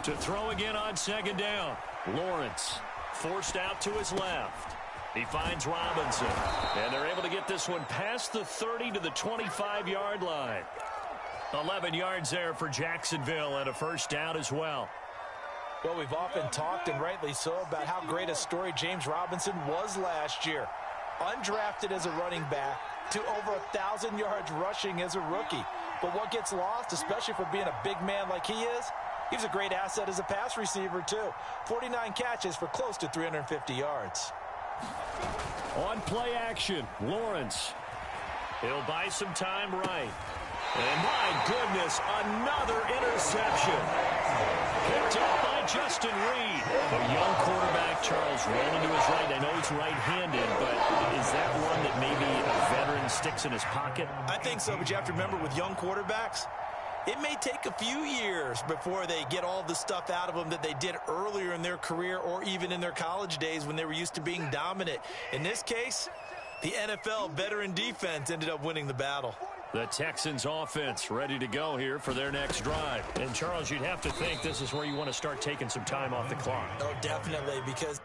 To throw again on second down. Lawrence forced out to his left. He finds Robinson. And they're able to get this one past the 30 to the 25-yard line. 11 yards there for Jacksonville and a first down as well. Well, we've often talked, and rightly so, about how great a story James Robinson was last year. Undrafted as a running back to over 1,000 yards rushing as a rookie. But what gets lost, especially for being a big man like he is, he was a great asset as a pass receiver, too. 49 catches for close to 350 yards. On play action, Lawrence. He'll buy some time right. And my goodness, another interception. Picked up by Justin Reed. A young quarterback, Charles, rolling to his right. I know he's right-handed, but is that one that maybe a veteran sticks in his pocket? I think so, but you have to remember with young quarterbacks, it may take a few years before they get all the stuff out of them that they did earlier in their career or even in their college days when they were used to being dominant. In this case, the NFL veteran defense ended up winning the battle. The Texans offense ready to go here for their next drive. And, Charles, you'd have to think this is where you want to start taking some time off the clock. Oh, definitely, because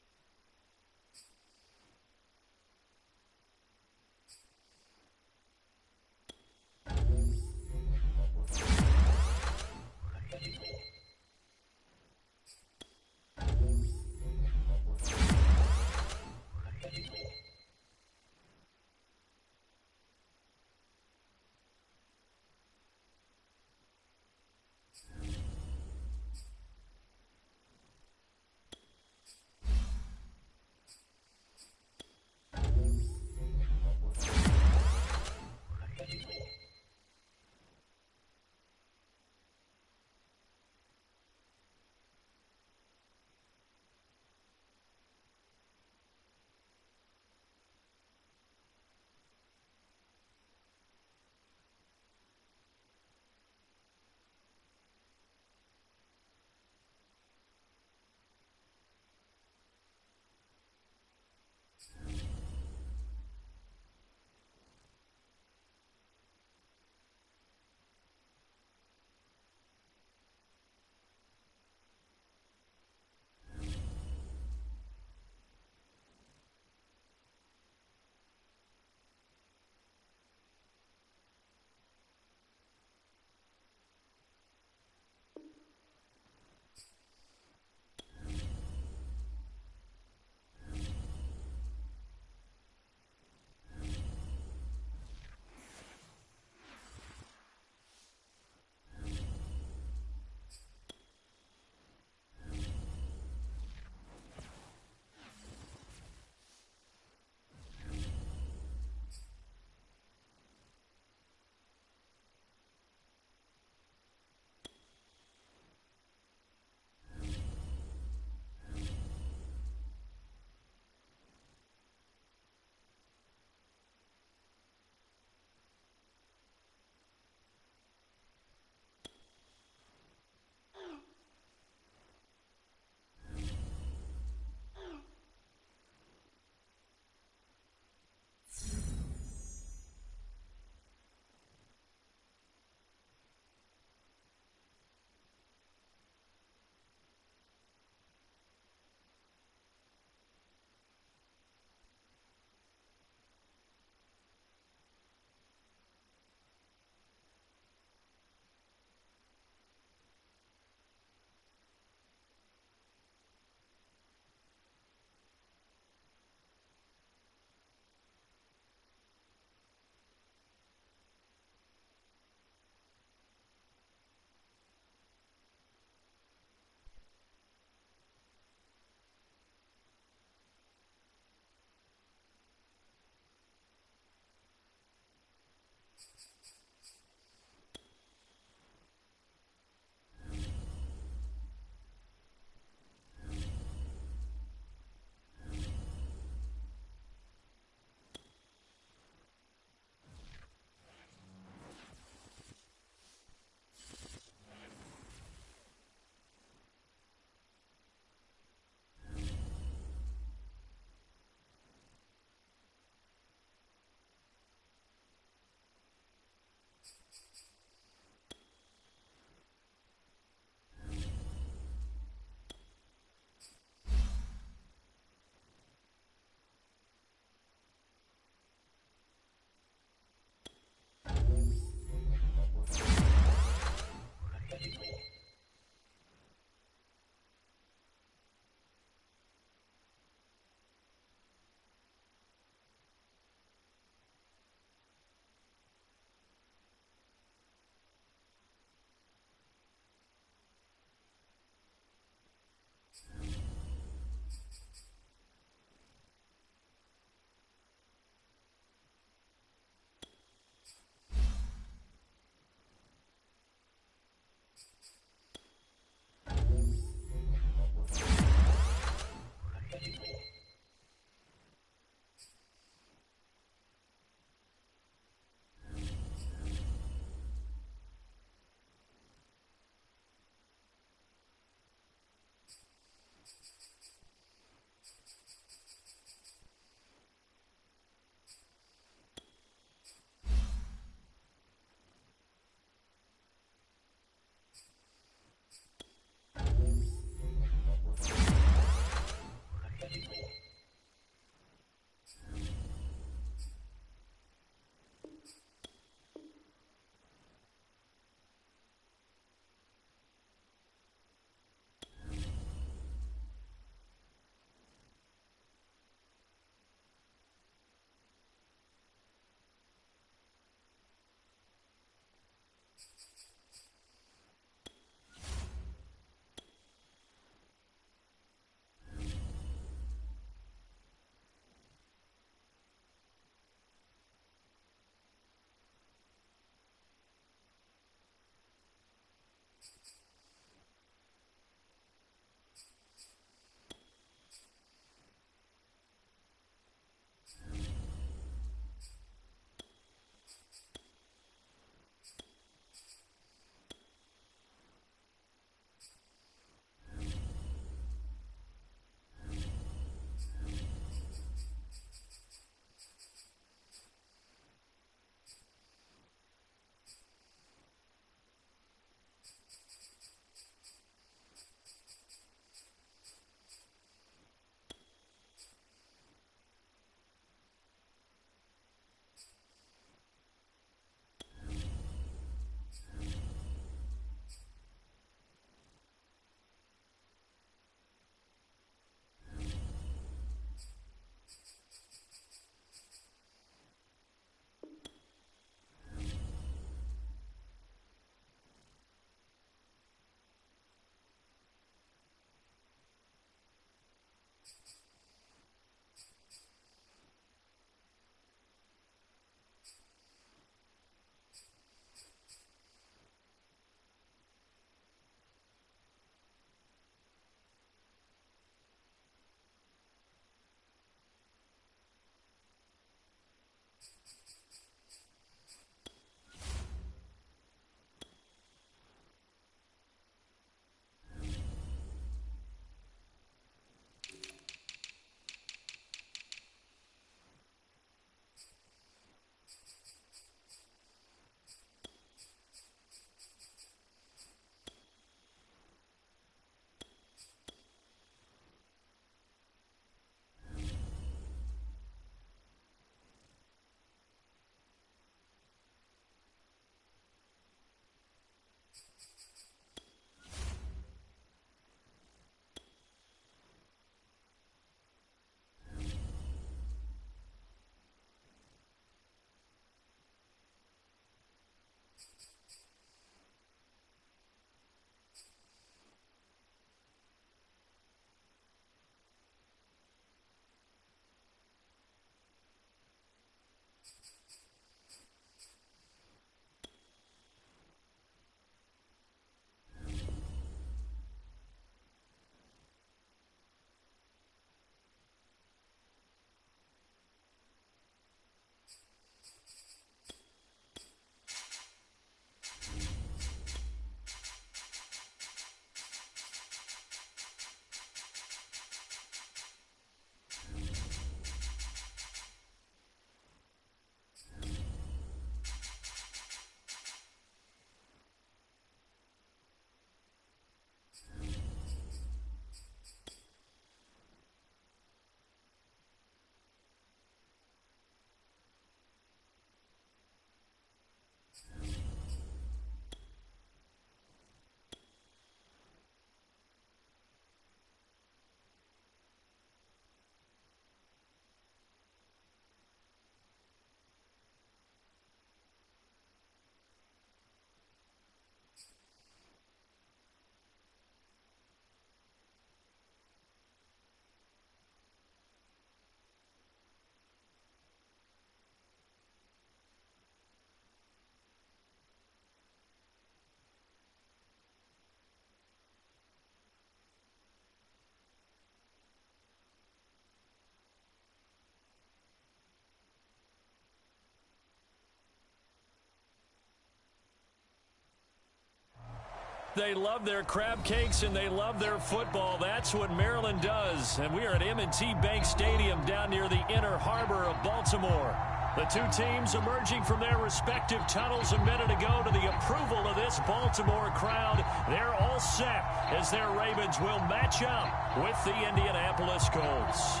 They love their crab cakes and they love their football. That's what Maryland does. And we are at M&T Bank Stadium down near the Inner Harbor of Baltimore. The two teams emerging from their respective tunnels a minute ago to the approval of this Baltimore crowd. They're all set as their Ravens will match up with the Indianapolis Colts.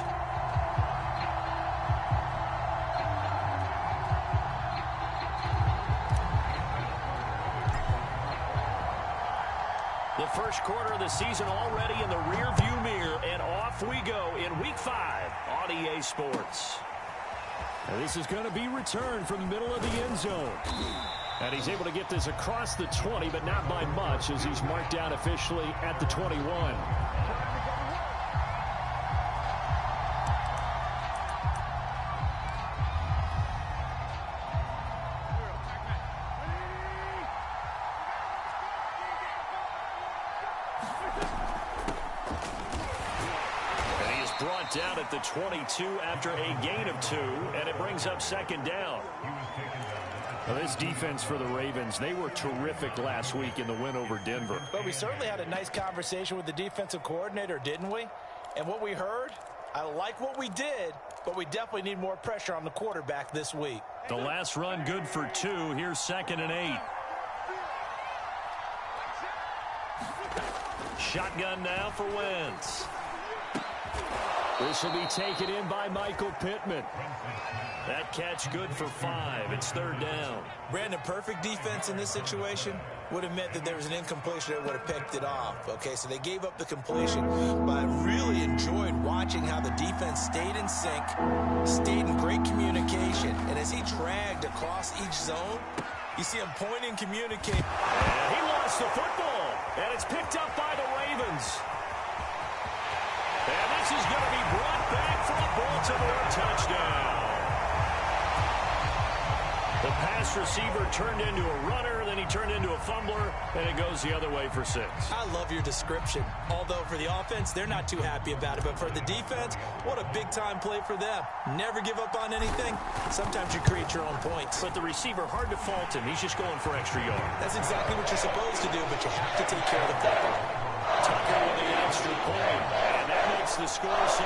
The first quarter of the season already in the rearview mirror, and off we go in Week 5 on EA Sports. And this is going to be returned from the middle of the end zone. And he's able to get this across the 20, but not by much, as he's marked down officially at the 21. Down at the 22 after a gain of 2, and it brings up second down. Now this defense for the Ravens, they were terrific last week in the win over Denver. But we certainly had a nice conversation with the defensive coordinator, didn't we? And what we heard, I like what we did, but we definitely need more pressure on the quarterback this week. The last run good for 2. Here's 2nd and 8. Shotgun now for Wentz. This will be taken in by Michael Pittman. That catch good for 5. It's 3rd down. Brandon, perfect defense in this situation would have meant that there was an incompletion that would have picked it off. Okay, so they gave up the completion, but I really enjoyed watching how the defense stayed in sync, stayed in great communication, and as he dragged across each zone, you see him pointing, communicating. And he lost the football, and it's picked up by the Ravens. And this is going to be brought back for a Baltimore touchdown. The pass receiver turned into a runner, then he turned into a fumbler, and it goes the other way for 6. I love your description. Although for the offense, they're not too happy about it. But for the defense, what a big-time play for them. Never give up on anything. Sometimes you create your own points. But the receiver, hard to fault him. He's just going for extra yard. That's exactly what you're supposed to do, but you have to take care of the football. Tucker with the extra point. And that makes the score 7-0.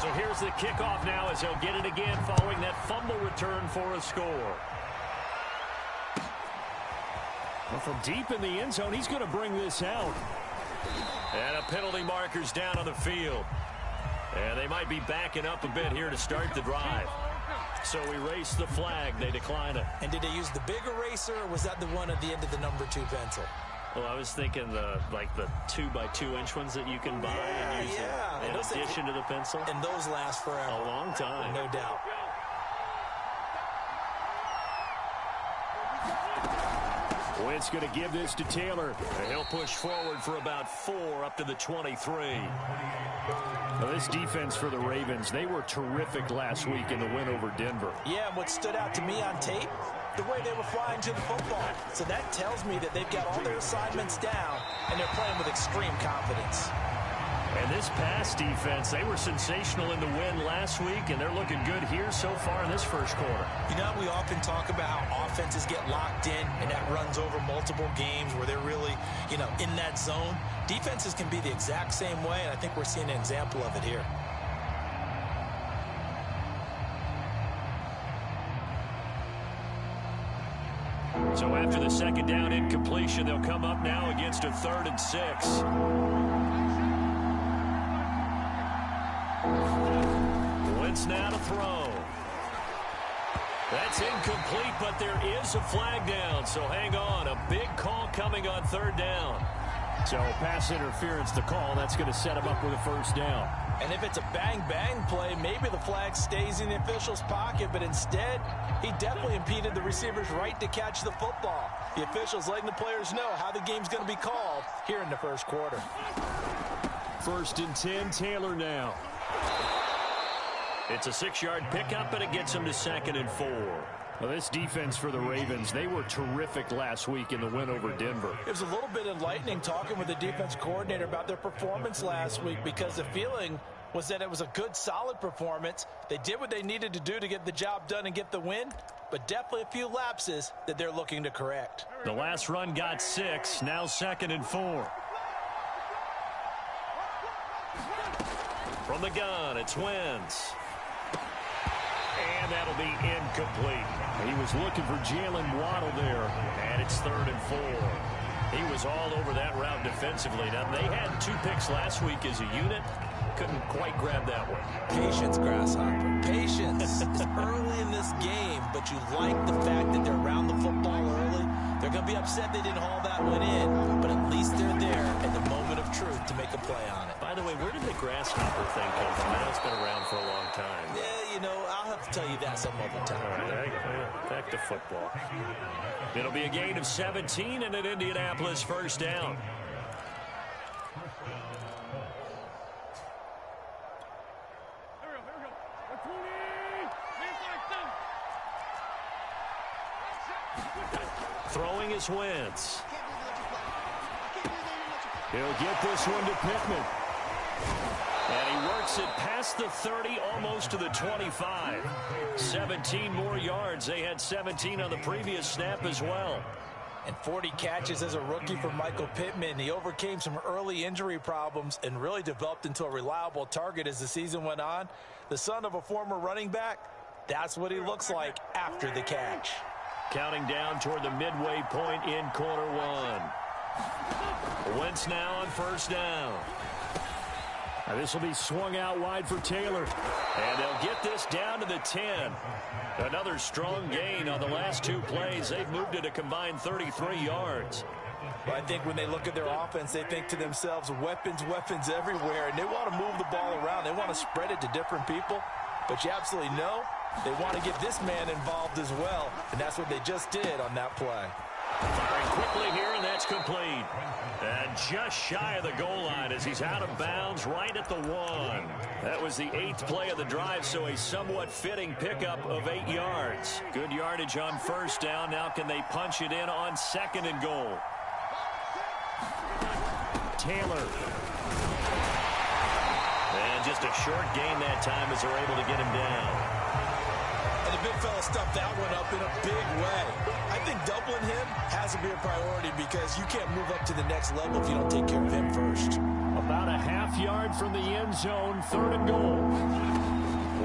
So here's the kickoff now as he'll get it again following that fumble return for a score. Well, from deep in the end zone, he's going to bring this out. And a penalty marker's down on the field. And they might be backing up a bit here to start the drive. So we race the flag. They decline it. And did they use the big eraser, or was that the one at the end of the number 2 pencil? Well, I was thinking the 2x2-inch ones that you can buy and use in addition to the pencil. And those last forever. A long time. No doubt. Wentz going to give this to Taylor. And he'll push forward for about 4 up to the 23. Now this defense for the Ravens, they were terrific last week in the win over Denver. Yeah, and what stood out to me on tape, the way they were flying to the football. So that tells me that they've got all their assignments down, and they're playing with extreme confidence. And this pass defense, they were sensational in the win last week, and they're looking good here so far in this first quarter. You know, we often talk about how offenses get locked in, and that runs over multiple games where they're really, in that zone. Defenses can be the exact same way, and I think we're seeing an example of it here. So after the second down incompletion, they'll come up now against a 3rd and 6. Wentz now to throw. That's incomplete, but there is a flag down, so hang on. A big call coming on 3rd down. So pass interference, the call. That's going to set him up with a 1st down. And if it's a bang-bang play, maybe the flag stays in the official's pocket, but instead, he definitely impeded the receiver's right to catch the football. The officials letting the players know how the game's going to be called here in the first quarter. 1st and 10, Taylor now. It's a 6-yard pickup, and it gets him to 2nd and 4. Well, this defense for the Ravens, they were terrific last week in the win over Denver. It was a little bit enlightening talking with the defense coordinator about their performance last week, because the feeling was that it was a good, solid performance. They did what they needed to do to get the job done and get the win, but definitely a few lapses that they're looking to correct. The last run got 6, now 2nd and 4. From the gun, it's Wentz. And that'll be incomplete. He was looking for Jalen Waddle there. And it's 3rd and 4. He was all over that route defensively. Now, they had 2 picks last week as a unit. Couldn't quite grab that one. Patience, Grasshopper. Patience. It's early in this game, but you like the fact that they're around the football early. They're going to be upset they didn't haul that one in, but at least they're there at the moment of truth to make a play on it. By the way, where did the Grasshopper thing come from? I know it's been around for a long time. Yeah, you know, I'll have to tell you that some other time. All right, back to football. It'll be a gain of 17 and an Indianapolis first down. Throwing is Wentz. He'll get this one to Pittman. And he works it past the 30, almost to the 25. 17 more yards. They had 17 on the previous snap as well. And 40 catches as a rookie for Michael Pittman. He overcame some early injury problems and really developed into a reliable target as the season went on. The son of a former running back, that's what he looks like after the catch. Counting down toward the midway point in quarter 1. Wentz now on first down. Now this will be swung out wide for Taylor. And they'll get this down to the 10. Another strong gain on the last 2 plays. They've moved it a combined 33 yards. Well, I think when they look at their offense, they think to themselves, weapons, weapons everywhere. And they want to move the ball around. They want to spread it to different people. But you absolutely know they want to get this man involved as well. And that's what they just did on that play. Firing quickly here, and that's complete. And just shy of the goal line as he's out of bounds right at the 1. That was the 8th play of the drive, so a somewhat fitting pickup of 8 yards. Good yardage on first down. Now can they punch it in on 2nd and goal? Taylor. And just a short gain that time as they're able to get him down. And the big fella stuffed that one up in a big way. I think doubling him has to be a priority because you can't move up to the next level if you don't take care of him first. About a half yard from the end zone, 3rd and goal.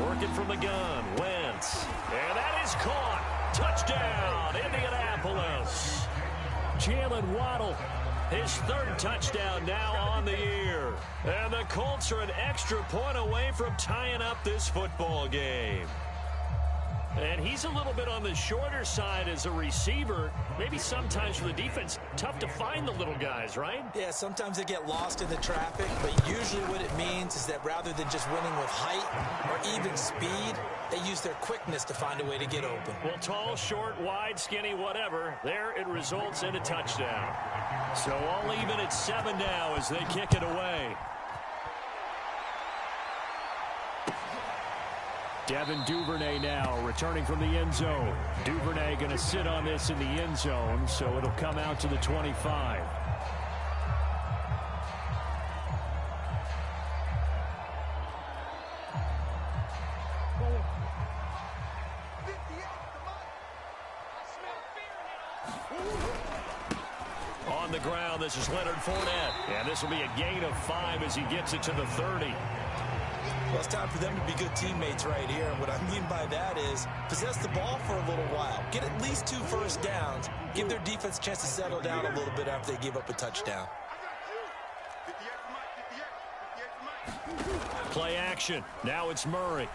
Working from the gun, Wentz. And that is caught. Touchdown, Indianapolis. Jalen Waddle. His 3rd touchdown now on the year. And the Colts are an extra point away from tying up this football game. And he's a little bit on the shorter side as a receiver. Maybe sometimes for the defense, tough to find the little guys, right? Yeah, sometimes they get lost in the traffic, but usually what it means is that rather than just winning with height or even speed, they use their quickness to find a way to get open. Well, tall, short, wide, skinny, whatever, there it results in a touchdown. So all even at 7 now as they kick it away. Devin Duvernay now returning from the end zone. Duvernay going to sit on this in the end zone, so it'll come out to the 25. On the ground, this is Leonard Fournette. And this will be a gain of 5 as he gets it to the 30. Well, it's time for them to be good teammates right here. And what I mean by that is possess the ball for a little while. Get at least 2 first downs. Give their defense a chance to settle down a little bit after they give up a touchdown. Play action. Now it's Murray.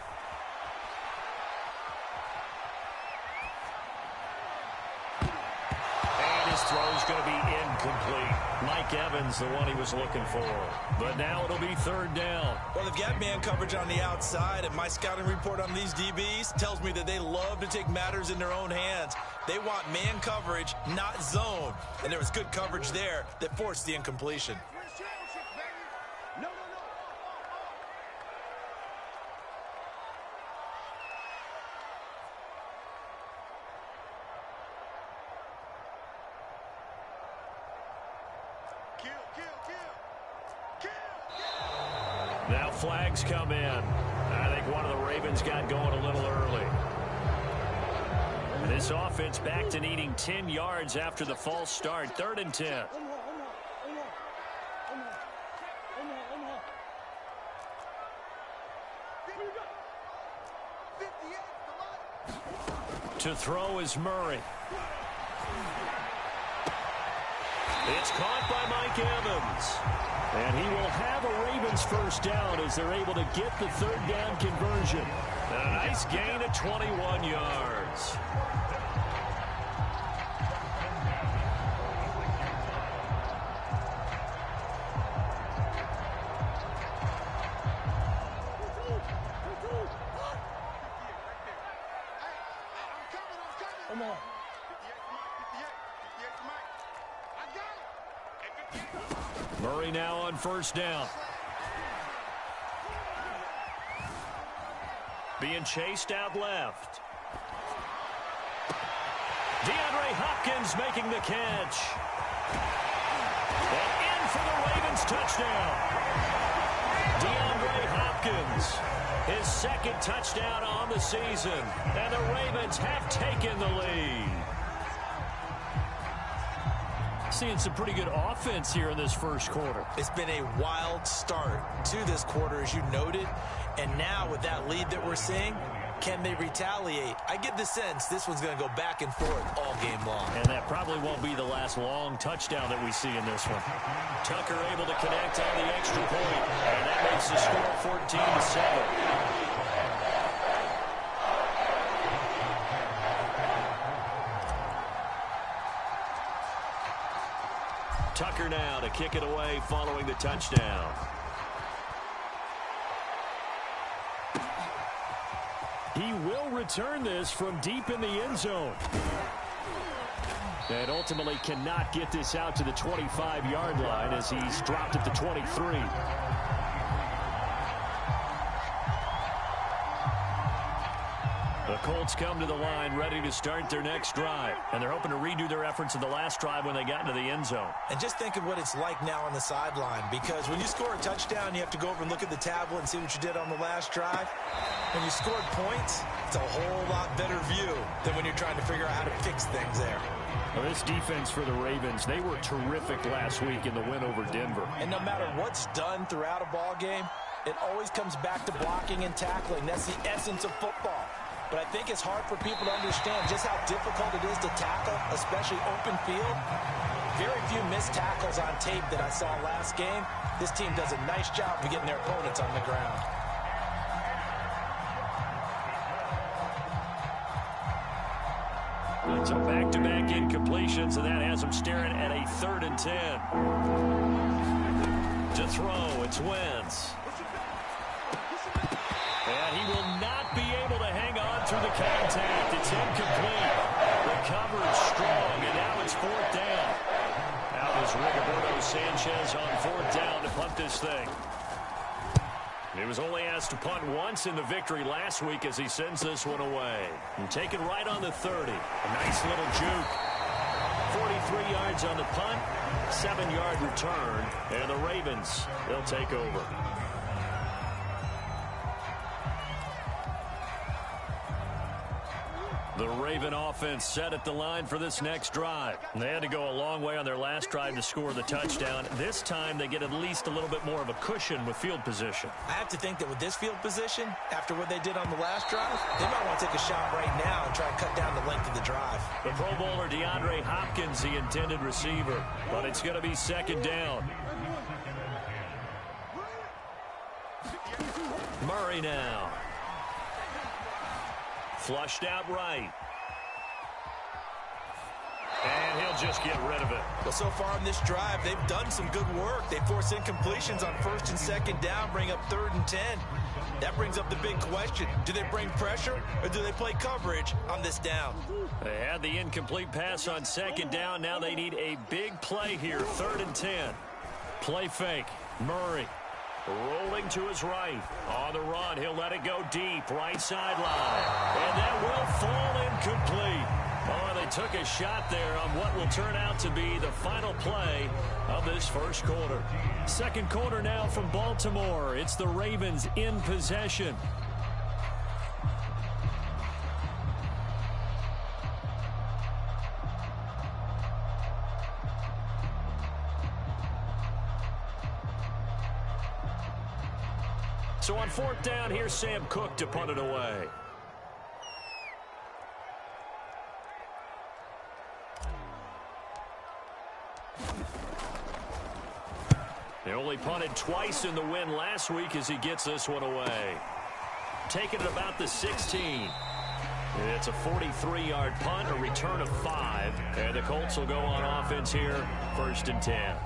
And his throw's going to be incomplete. Mike Evans, the one he was looking for. But now it'll be 3rd down. Well, they've got man coverage on the outside, and my scouting report on these DBs tells me that they love to take matters in their own hands. They want man coverage, not zone. And there was good coverage there that forced the incompletion. Now flags come in. I think one of the Ravens got going a little early. And this offense back to needing 10 yards after the false start. 3rd and 10. To throw is Murray. It's caught by Mike Evans. And he will have a Ravens first down as they're able to get the 3rd down conversion. A nice gain of 21 yards. Murray now on 1st down. Being chased out left. DeAndre Hopkins making the catch. And in for the Ravens touchdown. DeAndre Hopkins, his 2nd touchdown on the season. And the Ravens have taken the lead. Seeing some pretty good offense here in this first quarter. It's been a wild start to this quarter, as you noted. And now with that lead that we're seeing, can they retaliate? I get the sense this one's going to go back and forth all game long. And that probably won't be the last long touchdown that we see in this one. Tucker able to connect on the extra point. And that makes the score 14-7. Tucker now to kick it away following the touchdown. He will return this from deep in the end zone. And ultimately cannot get this out to the 25-yard line as he's dropped at the 23. The Colts come to the line ready to start their next drive. And they're hoping to redo their efforts in the last drive when they got into the end zone. And just think of what it's like now on the sideline. Because when you score a touchdown, you have to go over and look at the tablet and see what you did on the last drive. When you scored points, it's a whole lot better view than when you're trying to figure out how to fix things there. Well, this defense for the Ravens, they were terrific last week in the win over Denver. And no matter what's done throughout a ball game, it always comes back to blocking and tackling. That's the essence of football. But I think it's hard for people to understand just how difficult it is to tackle, especially open field. Very few missed tackles on tape that I saw last game. This team does a nice job of getting their opponents on the ground. So back-to-back incompletions, and that has them staring at a 3rd and 10. To throw, it's Wentz. And he will not be able to hang on through the contact. It's incomplete. The coverage strong, and now it's 4th down. Out is Rigoberto Sanchez on 4th down to punt this thing. He was only asked to punt once in the victory last week as he sends this one away. And taken right on the 30. A nice little juke. 43 yards on the punt, 7-yard return, and the Ravens, they'll take over. The Raven offense set at the line for this next drive. They had to go a long way on their last drive to score the touchdown. This time they get at least a little bit more of a cushion with field position. I have to think that with this field position, after what they did on the last drive, they might want to take a shot right now and try to cut down the length of the drive. The Pro Bowler DeAndre Hopkins, the intended receiver, but it's going to be 2nd down. Murray now. Flushed out right. And he'll just get rid of it. Well, so far in this drive, they've done some good work. They force incompletions on 1st and 2nd down, bring up 3rd and 10. That brings up the big question. Do they bring pressure or do they play coverage on this down? They had the incomplete pass on 2nd down. Now they need a big play here, 3rd and 10. Play fake. Murray. Rolling to his right. On the run, he'll let it go deep. Right sideline. And that will fall incomplete. Oh, they took a shot there on what will turn out to be the final play of this first quarter. 2nd quarter now from Baltimore. It's the Ravens in possession. So on 4th down, here's Sam Cook to punt it away. They only punted twice in the win last week as he gets this one away. Taking it about the 16. It's a 43-yard punt, a return of 5. And the Colts will go on offense here, 1st and 10.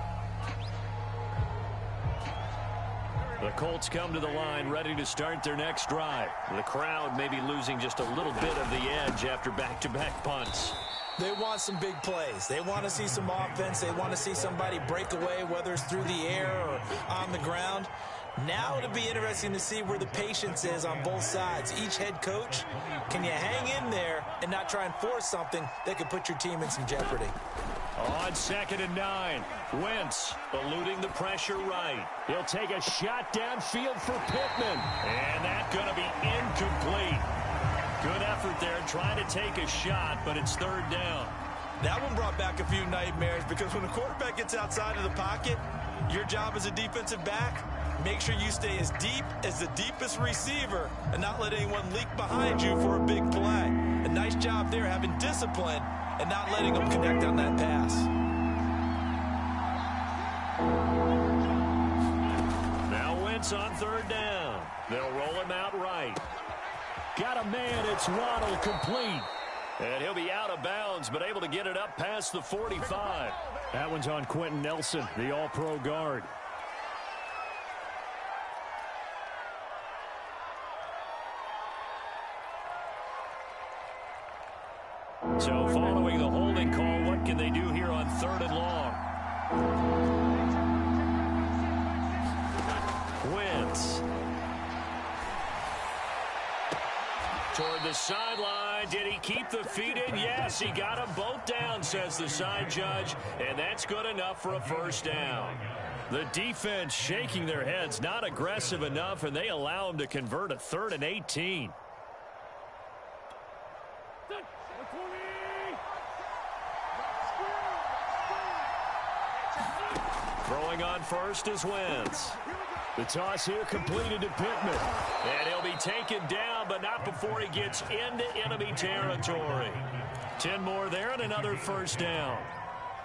The Colts come to the line ready to start their next drive. The crowd may be losing just a little bit of the edge after back-to-back punts. They want some big plays. They want to see some offense. They want to see somebody break away, whether it's through the air or on the ground. Now it'll be interesting to see where the patience is on both sides. Each head coach, can you hang in there and not try and force something that could put your team in some jeopardy? On 2nd and 9, Wentz eluding the pressure right. He'll take a shot downfield for Pittman. And that's going to be incomplete. Good effort there trying to take a shot, but it's 3rd down. That one brought back a few nightmares because when the quarterback gets outside of the pocket, your job as a defensive back, make sure you stay as deep as the deepest receiver and not let anyone leak behind you for a big play. A nice job there having discipline and not letting them connect on that pass. Now Wentz on 3rd down. They'll roll him out right. Got a man, it's Waddle, complete. And he'll be out of bounds, but able to get it up past the 45. That one's on Quentin Nelson, the all-pro guard. So following the holding call, what can they do here on 3rd and long? Wentz. Toward the sideline. Did he keep the feet in? Yes, he got them both down, says the side judge. And that's good enough for a 1st down. The defense shaking their heads, not aggressive enough, and they allow him to convert a 3rd and 18. Throwing on 1st is Wentz. The toss here completed to Pittman. And he'll be taken down, but not before he gets into enemy territory. 10 more there and another 1st down.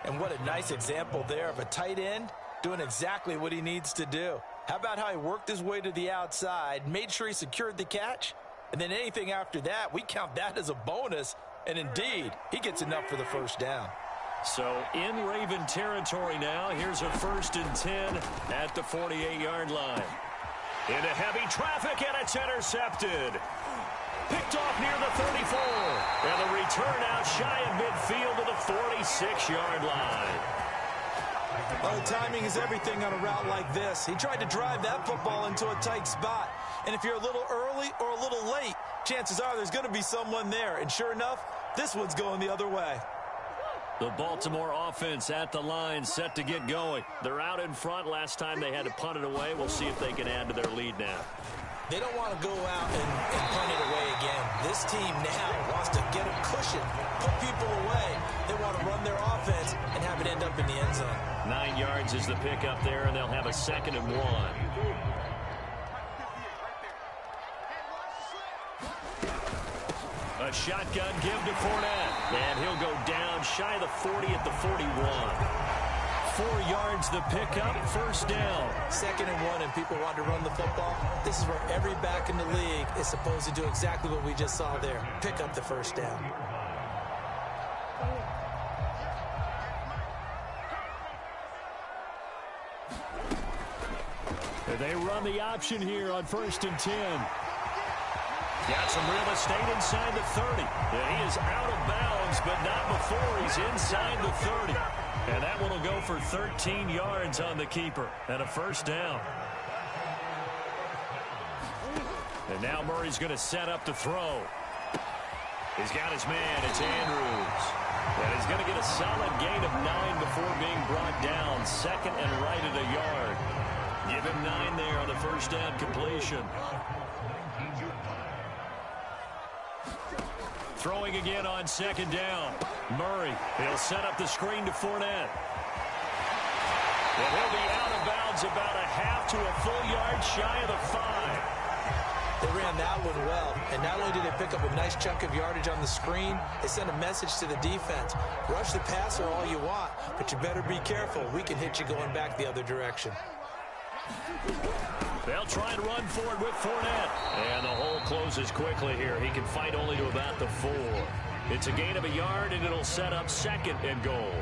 And what a nice example there of a tight end doing exactly what he needs to do. How about how he worked his way to the outside, made sure he secured the catch, and then anything after that, we count that as a bonus. And indeed, he gets enough for the 1st down. So in Raven territory now. Here's a 1st and 10 at the 48-yard line. Into heavy traffic, and it's intercepted. Picked off near the 34. And the return out shy of midfield to the 46-yard line. Well, timing is everything on a route like this. He tried to drive that football into a tight spot. And if you're a little early or a little late, chances are there's going to be someone there. And sure enough, this one's going the other way. The Baltimore offense at the line, set to get going. They're out in front. Last time they had to punt it away. We'll see if they can add to their lead now. They don't want to go out and punt it away again. This team now wants to get a cushion, put people away. They want to run their offense and have it end up in the end zone. 9 yards is the pickup there, and they'll have a 2nd and 1. A shotgun give to Fournette. And he'll go down shy of the 40 at the 41. 4 yards the pickup, 1st down. 2nd and 1, and people want to run the football. This is where every back in the league is supposed to do exactly what we just saw there. Pick up the 1st down. They run the option here on 1st and 10. Got some real estate inside the 30. And he is out of bounds, but not before he's inside the 30. And that one will go for 13 yards on the keeper and a 1st down. And now Murray's going to set up to throw. He's got his man. It's Andrews. And he's going to get a solid gain of 9 before being brought down. 2nd and right at a yard. Give him 9 there on the 1st down completion. Throwing again on 2nd down. Murray, he'll set up the screen to Fournette. And he'll be out of bounds runs about a half to a full yard shy of the 5. They ran that one well, and not only did they pick up a nice chunk of yardage on the screen, they sent a message to the defense. Rush the passer all you want, but you better be careful. We can hit you going back the other direction. They'll try and run forward with Fournette. And the hole closes quickly here. He can fight only to about the 4. It's a gain of a yard, and it'll set up 2nd and goal.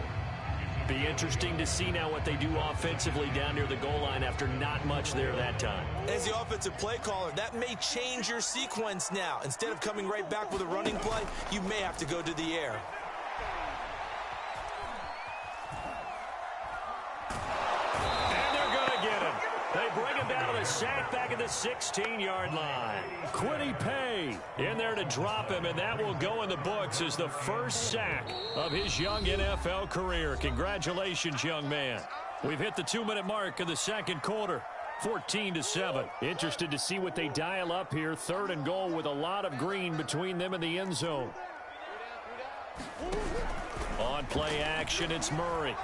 Be interesting to see now what they do offensively down near the goal line after not much there that time. As the offensive play caller, that may change your sequence now. Instead of coming right back with a running play, you may have to go to the air. And they're going to get him. They bring him down to the sack back at the 16-yard line. Quiddy Pay in there to drop him, and that will go in the books as the first sack of his young NFL career. Congratulations, young man. We've hit the 2-minute mark of the second quarter. 14-7. Interested to see what they dial up here. 3rd and goal with a lot of green between them and the end zone. On play action, it's Murray.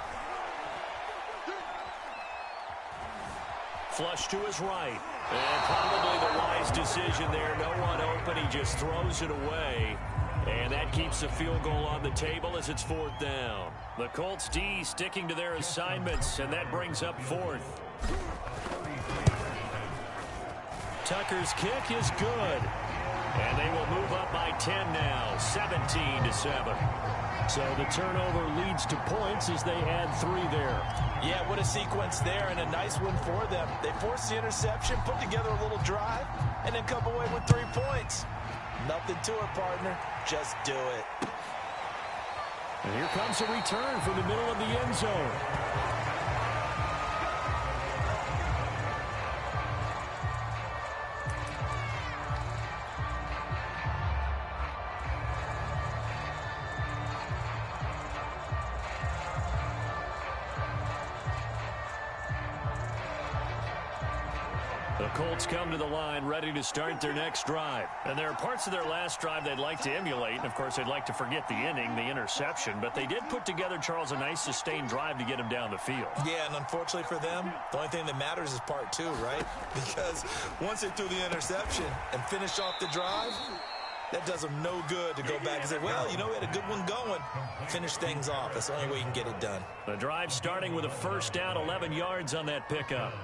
Flush to his right. And probably the wise decision there. No one open. He just throws it away. And that keeps the field goal on the table as it's 4th down. The Colts D sticking to their assignments, and that brings up 4th. Tucker's kick is good. And they will move up by 10 now, 17-7. So the turnover leads to points as they add 3 there. Yeah, what a sequence there, and a nice one for them. They forced the interception, put together a little drive, and then come away with 3 points. Nothing to it, partner. Just do it. And here comes a return from the middle of the end zone. The Colts come to the line ready to start their next drive. And there are parts of their last drive they'd like to emulate. And, of course, they'd like to forget the inning, the interception. But they did put together, Charles, a nice sustained drive to get him down the field. Yeah, and unfortunately for them, the only thing that matters is part 2, right? Because once they threw the interception and finished off the drive, that does them no good to go back and say, well, you know, we had a good one going. Finish things off. That's the only way you can get it done. The drive starting with a first down, 11 yards on that pickup.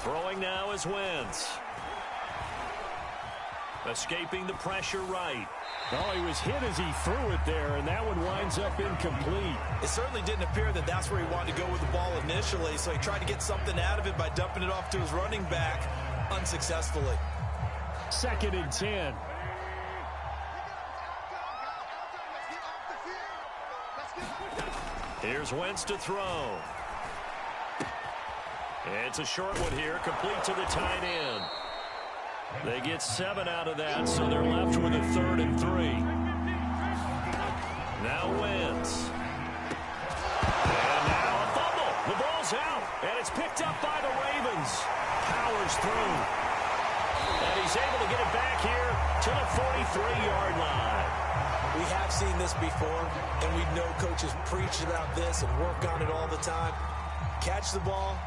Throwing now is Wentz. Escaping the pressure right. Oh, he was hit as he threw it there, and that one winds up incomplete. It certainly didn't appear that that's where he wanted to go with the ball initially, so he tried to get something out of it by dumping it off to his running back unsuccessfully. 2nd and 10. Here's Wentz to throw. It's a short one here, complete to the tight end. They get 7 out of that, so they're left with a 3rd and 3. Now Wentz. And now a fumble. The ball's out, and it's picked up by the Ravens. Powers through. And he's able to get it back here to the 43-yard line. We have seen this before, and we know coaches preach about this and work on it all the time. Catch the ball.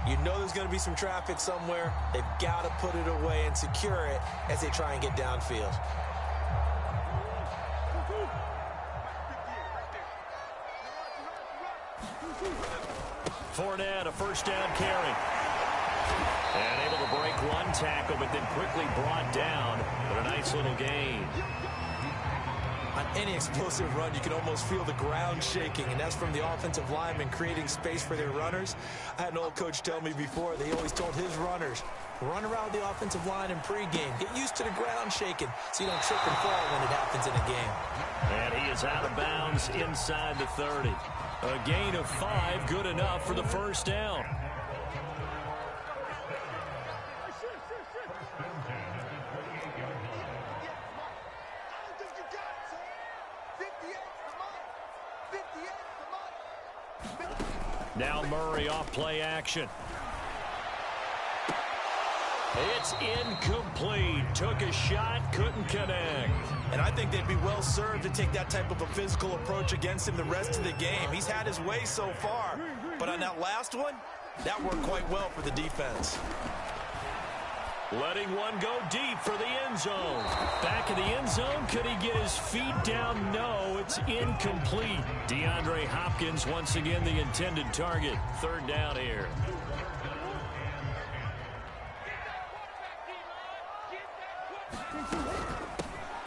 You know there's going to be some traffic somewhere. They've got to put it away and secure it as they try and get downfield. Fournette, a first down carry. And able to break one tackle, but then quickly brought down. But a nice little gain. On any explosive run, you can almost feel the ground shaking, and that's from the offensive linemen creating space for their runners. I had an old coach tell me before, they always told his runners, run around the offensive line in pregame. Get used to the ground shaking so you don't trip and fall when it happens in a game. And he is out of bounds inside the 30. A gain of 5, good enough for the first down. Now Murray off play action. It's incomplete. Took a shot, couldn't connect. And I think they'd be well served to take that type of a physical approach against him the rest of the game. He's had his way so far. But on that last one, that worked quite well for the defense. Letting one go deep for the end zone. Back in the end zone, could he get his feet down? No, it's incomplete. DeAndre Hopkins once again the intended target. Third down here.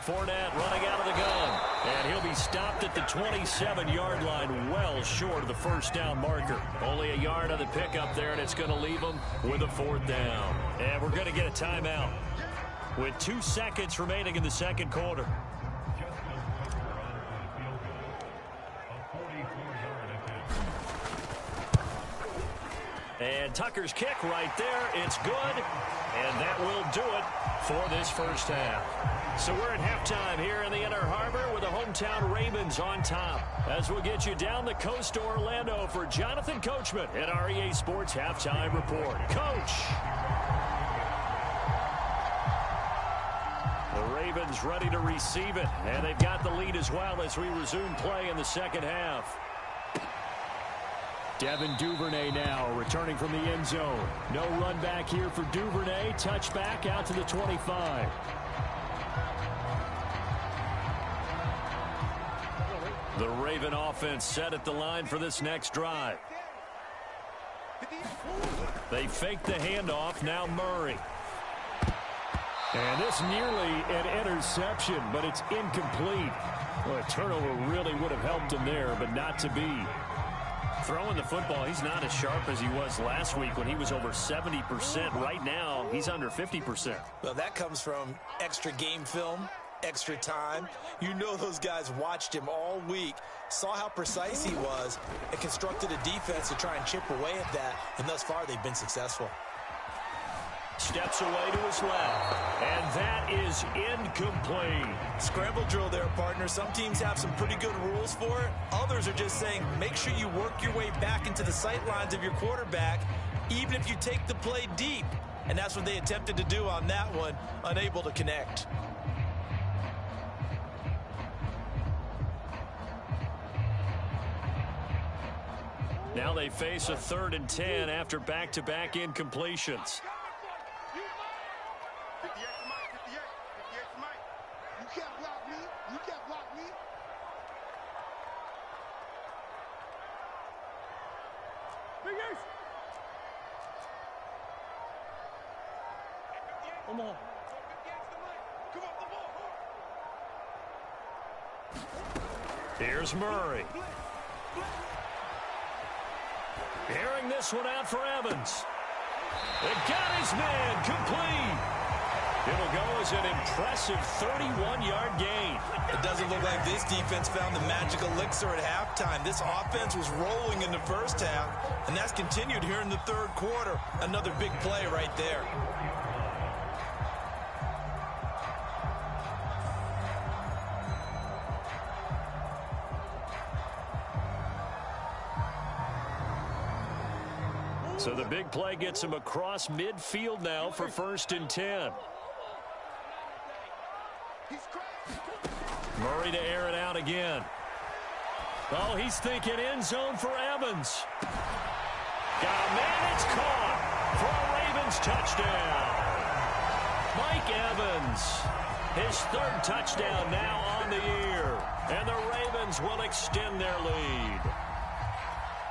Fournette running out of the gun. And he'll be stopped at the 27-yard line, well short of the first down marker. Only a yard on the pickup there, and it's going to leave him with a fourth down. And we're going to get a timeout with 2 seconds remaining in the second quarter. And Tucker's kick right there. It's good. And that will do it for this first half. So we're at halftime here in the Inner Harbor with the hometown Ravens on top. As we'll get you down the coast to Orlando for Jonathan Coachman at our EA Sports Halftime Report. Coach! The Ravens ready to receive it. And they've got the lead as well as we resume play in the second half. Devin Duvernay now returning from the end zone. No run back here for Duvernay. Touchback out to the 25. The Raven offense set at the line for this next drive. They fake the handoff. Now Murray. And this nearly an interception, but it's incomplete. Well, a turnover really would have helped him there, but not to be. Throwing the football, he's not as sharp as he was last week when he was over 70%. Right now, he's under 50%. Well, that comes from extra game film, extra time. You know those guys watched him all week, saw how precise he was, and constructed a defense to try and chip away at that. And thus far, they've been successful. Steps away to his left, and that is incomplete. Scramble drill there, partner. Some teams have some pretty good rules for it. Others are just saying, make sure you work your way back into the sight lines of your quarterback, even if you take the play deep. And that's what they attempted to do on that one, unable to connect. Now they face a 3rd and 10 after back-to-back incompletions. Come on. Here's Murray. Airing this one out for Evans. It got his man complete. It'll go as an impressive 31-yard gain. It doesn't look like this defense found the magic elixir at halftime. This offense was rolling in the first half, and that's continued here in the third quarter. Another big play right there. So the big play gets him across midfield now for 1st and 10. Murray to air it out again. Oh, he's thinking end zone for Evans. Got a man, it's caught for a Ravens touchdown. Mike Evans, his 3rd touchdown now on the year. And the Ravens will extend their lead.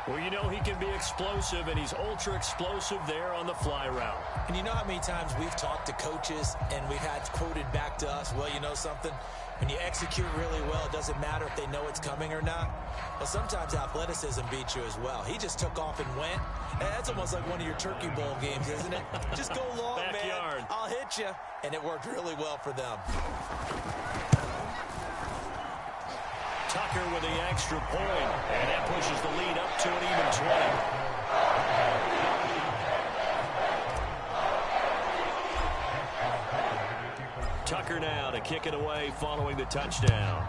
Well, you know he can be explosive, and he's ultra-explosive there on the fly route. And you know how many times we've talked to coaches, and we've had quoted back to us, well, you know something? When you execute really well, it doesn't matter if they know it's coming or not. Well, sometimes athleticism beats you as well. He just took off and went. And that's almost like one of your Turkey Bowl games, isn't it? Just go long, Backyard. man. I'll hit you. And it worked really well for them. Tucker with the extra point, and that pushes the lead up to an even 20. Tucker now to kick it away following the touchdown.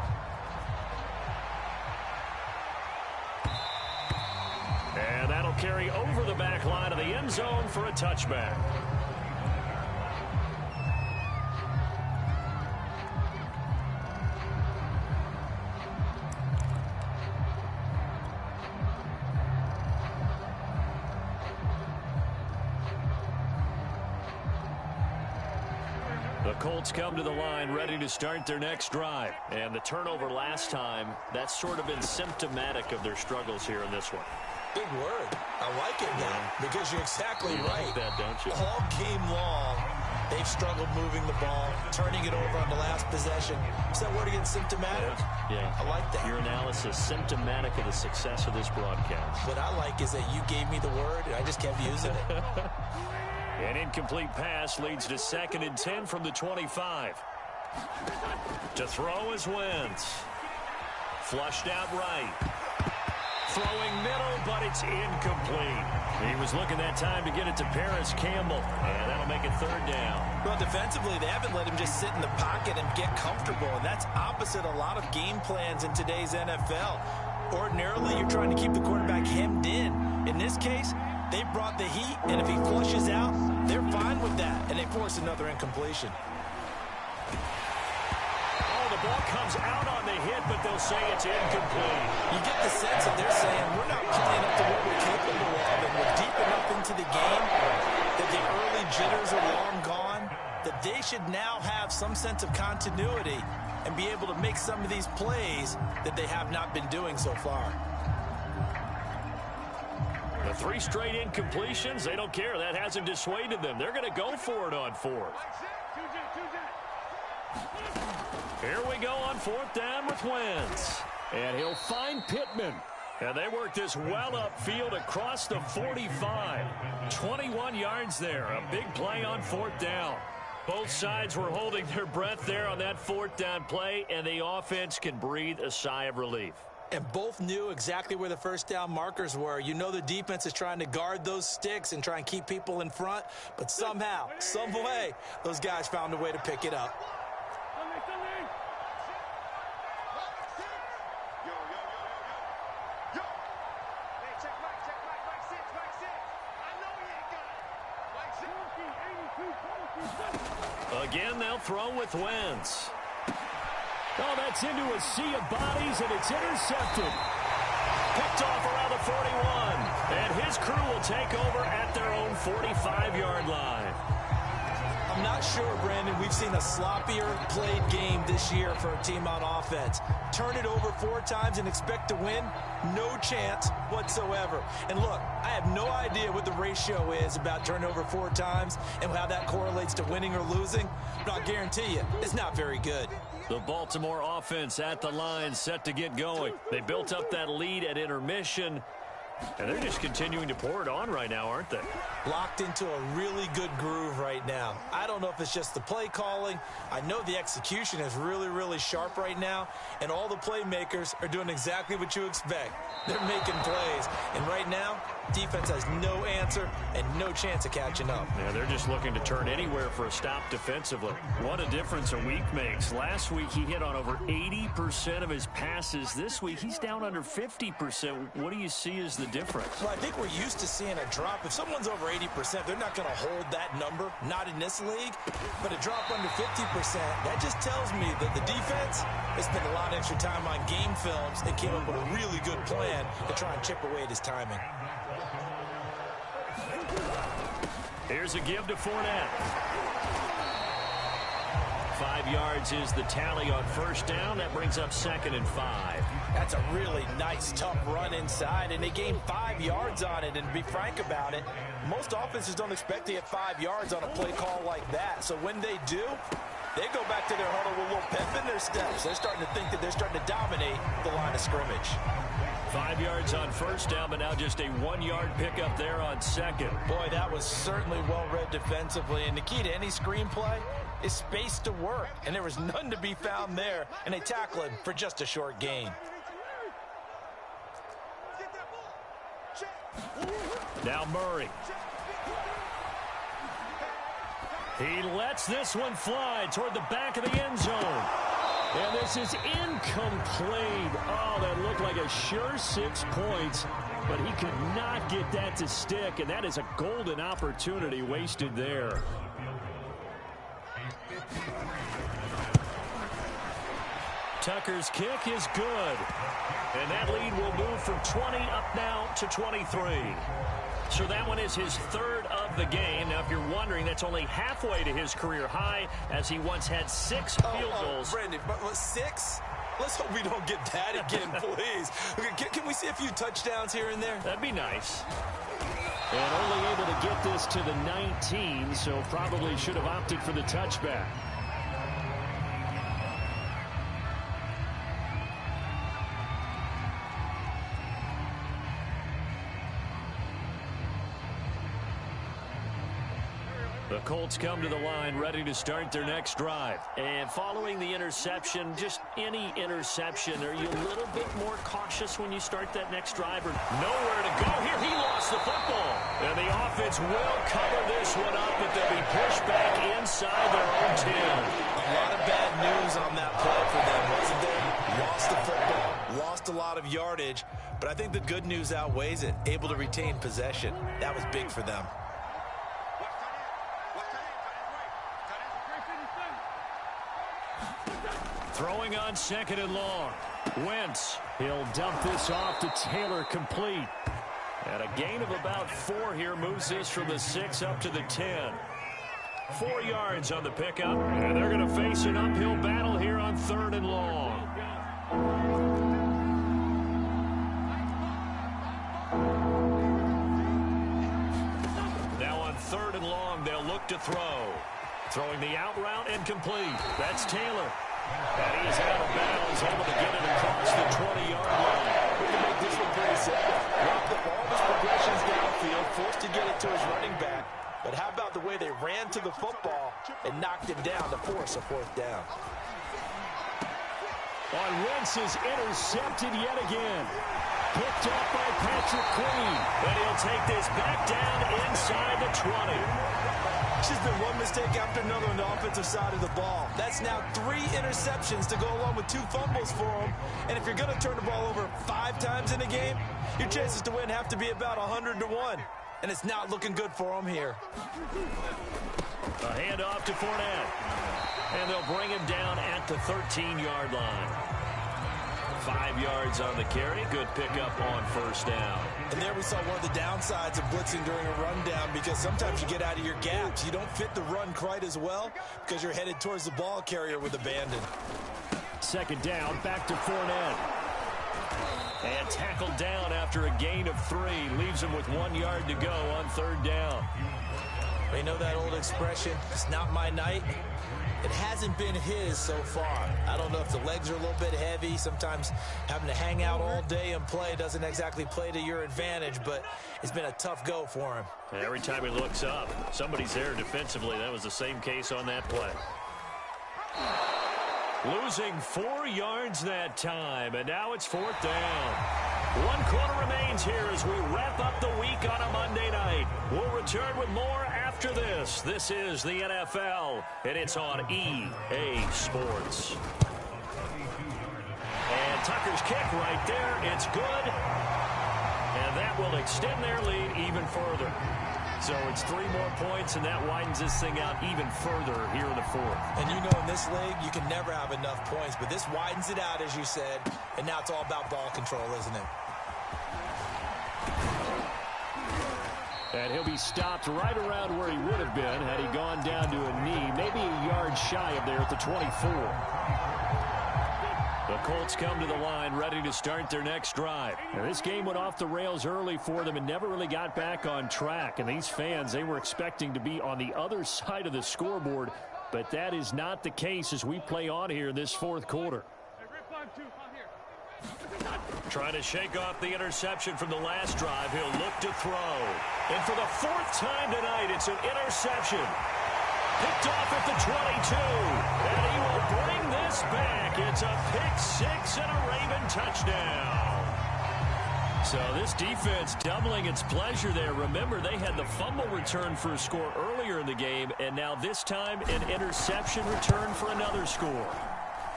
And that'll carry over the back line of the end zone for a touchback. The Colts come to the line ready to start their next drive. And the turnover last time, that's sort of been symptomatic of their struggles here in this one. Big word. I like it now because you're exactly right. Like that, don't you? All game long, they've struggled moving the ball, turning it over on the last possession. Is that word again, symptomatic? Yeah. I like that. Your analysis, symptomatic of the success of this broadcast. What I like is that you gave me the word, and I just kept using it. An incomplete pass leads to 2nd and 10 from the 25. To throw is Wentz. Flushed out right. Throwing middle, but it's incomplete. He was looking that time to get it to Paris Campbell, and that'll make it 3rd down. Well, defensively, they haven't let him just sit in the pocket and get comfortable, and that's opposite a lot of game plans in today's NFL. Ordinarily, you're trying to keep the quarterback hemmed in. In this case, they brought the heat, and if he flushes out, they're fine with that, and they force another incompletion. The ball comes out on the hit, but they'll say it's incomplete. You get the sense that they're saying we're not playing up to what we're capable of, and we're deep enough into the game that the early jitters are long gone, that they should now have some sense of continuity and be able to make some of these plays that they have not been doing so far. The 3 straight incompletions, they don't care. That hasn't dissuaded them. They're going to go for it on 4th. Here we go on 4th down with Wentz. And he'll find Pittman. And they work this well upfield across the 45. 21 yards there. A big play on 4th down. Both sides were holding their breath there on that 4th down play, and the offense can breathe a sigh of relief. And both knew exactly where the first down markers were. You know the defense is trying to guard those sticks and try and keep people in front, but somehow, some way, those guys found a way to pick it up. Again, they'll throw with Wentz. Oh, that's into a sea of bodies, and it's intercepted. Picked off around the 41. And his crew will take over at their own 45-yard line. I'm not sure, Brandon, we've seen a sloppier played game this year for a team on offense. Turn it over 4 times and expect to win? No chance whatsoever. And look, I have no idea what the ratio is about turnover 4 times and how that correlates to winning or losing, but I'll guarantee you, it's not very good. The Baltimore offense at the line, set to get going. They built up that lead at intermission, and they're just continuing to pour it on right now, aren't they? Locked into a really good groove right now. I don't know if it's just the play calling. I know the execution is really, really sharp right now, and all the playmakers are doing exactly what you expect. They're making plays, and right now, defense has no answer and no chance of catching up. Yeah, they're just looking to turn anywhere for a stop defensively. What a difference a week makes. Last week, he hit on over 80% of his passes. This week, he's down under 50%. What do you see as the difference? Well, I think we're used to seeing a drop. If someone's over 80%, they're not going to hold that number, not in this league. But a drop under 50%, that just tells me that the defense has spent a lot of extra time on game films and came up with a really good plan to try and chip away at his timing. Here's a give to Fournette. 5 yards is the tally on 1st down. That brings up 2nd and 5. That's a really nice, tough run inside, and they gained 5 yards on it. And to be frank about it, most offenses don't expect to get 5 yards on a play call like that. So when they do, they go back to their huddle with a little pep in their steps. They're starting to think that they're starting to dominate the line of scrimmage. 5 yards on 1st down, but now just a 1-yard pickup there on 2nd. Boy, that was certainly well-read defensively. And the key to any screenplay is space to work. And there was none to be found there. And they tackle him for just a short gain. Now Murray. He lets this one fly toward the back of the end zone. And this is incomplete. Oh, that looked like a sure 6 points, but he could not get that to stick, and that is a golden opportunity wasted there. Tucker's kick is good. And that lead will move from 20 up now to 23. So that one is his third of the game. Now, if you're wondering, that's only halfway to his career high, as he once had 6 field goals. Brandon, but 6? Let's hope we don't get that again, please. Can we see a few touchdowns here and there? That'd be nice. And only able to get this to the 19, so probably should have opted for the touchback. The Colts come to the line, ready to start their next drive. And following the interception, just any interception, are you a little bit more cautious when you start that next drive? Or nowhere to go here. He lost the football. And the offense will cover this one up, but they'll be pushed back inside their own 10. A lot of bad news on that play for them, wasn't there? Lost the football, lost a lot of yardage, but I think the good news outweighs it. Able to retain possession. That was big for them. Throwing on 2nd and long. Wentz. He'll dump this off to Taylor, complete. And a gain of about 4 here moves this from the 6 up to the 10. 4 yards on the pickup. And they're going to face an uphill battle here on 3rd and long. Now on 3rd and long, they'll look to throw. Throwing the out route and complete. That's Taylor. And he is out of bounds, able to get it across the 20-yard line. We can make this one pretty simple. Dropped up all his progressions downfield, forced to get it to his running back. But how about the way they ran to the football and knocked him down to force a 4th down? On Wentz is intercepted yet again. Picked up by Patrick Queen. But he'll take this back down inside the 20. It's just been one mistake after another on the offensive side of the ball. That's now 3 interceptions to go along with 2 fumbles for him. And if you're going to turn the ball over 5 times in a game, your chances to win have to be about 100 to 1. And it's not looking good for him here. A handoff to Fournette. And they'll bring him down at the 13-yard line. 5 yards on the carry. Good pickup on 1st down. And there we saw one of the downsides of blitzing during a rundown, because sometimes you get out of your gaps. You don't fit the run quite as well because you're headed towards the ball carrier with abandon. 2nd down, back to Fournette. And tackled down after a gain of 3. Leaves him with 1 yard to go on 3rd down. You know that old expression, it's not my night? It hasn't been his so far. I don't know if the legs are a little bit heavy. Sometimes having to hang out all day and play doesn't exactly play to your advantage, but it's been a tough go for him. And every time he looks up, somebody's there defensively. That was the same case on that play. Losing 4 yards that time, and now it's 4th down. 1 quarter remains here as we wrap up the week on a Monday night. We'll return with more after this. This is the NFL, and it's on EA Sports. And Tucker's kick right there. It's good. And that will extend their lead even further. So it's 3 more points, and that widens this thing out even further here in the 4th. And you know, in this league, you can never have enough points, but this widens it out, as you said, and now it's all about ball control, isn't it? And he'll be stopped right around where he would have been had he gone down to a knee, maybe a yard shy of there at the 24. The Colts come to the line, ready to start their next drive. Now, this game went off the rails early for them and never really got back on track. And these fans, they were expecting to be on the other side of the scoreboard, but that is not the case as we play on here in this 4th quarter. Trying to shake off the interception from the last drive. He'll look to throw. And for the 4th time tonight, it's an interception. Picked off at the 22. And he will bring this back. It's a pick-6 and a Raven touchdown. So this defense doubling its pleasure there. Remember, they had the fumble return for a score earlier in the game, and now this time an interception return for another score.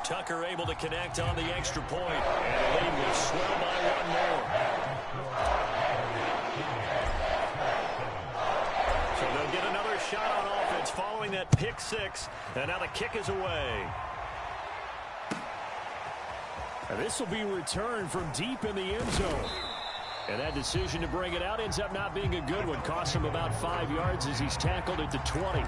Tucker able to connect on the extra point, and the lead will swell by 1 more. So they'll get another shot on offense following that pick-6, and now the kick is away. And this will be returned from deep in the end zone. And that decision to bring it out ends up not being a good one. Costs him about 5 yards as he's tackled at the 20.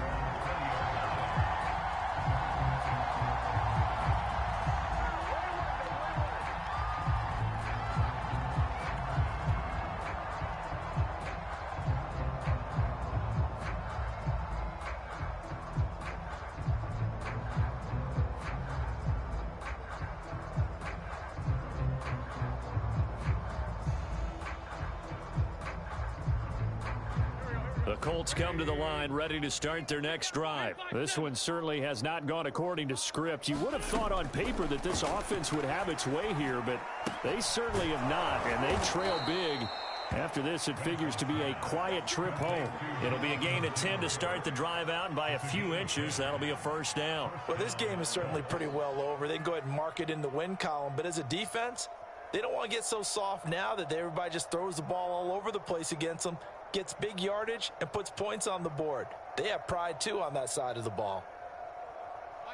The Colts come to the line ready to start their next drive. This one certainly has not gone according to script. You would have thought on paper that this offense would have its way here, but they certainly have not, and they trail big. After this, it figures to be a quiet trip home. It'll be a gain of 10 to start the drive out, and by a few inches, that'll be a first down. Well, this game is certainly pretty well over. They can go ahead and mark it in the win column, but as a defense, they don't want to get so soft now that everybody just throws the ball all over the place against them, gets big yardage, and puts points on the board. They have pride, too, on that side of the ball.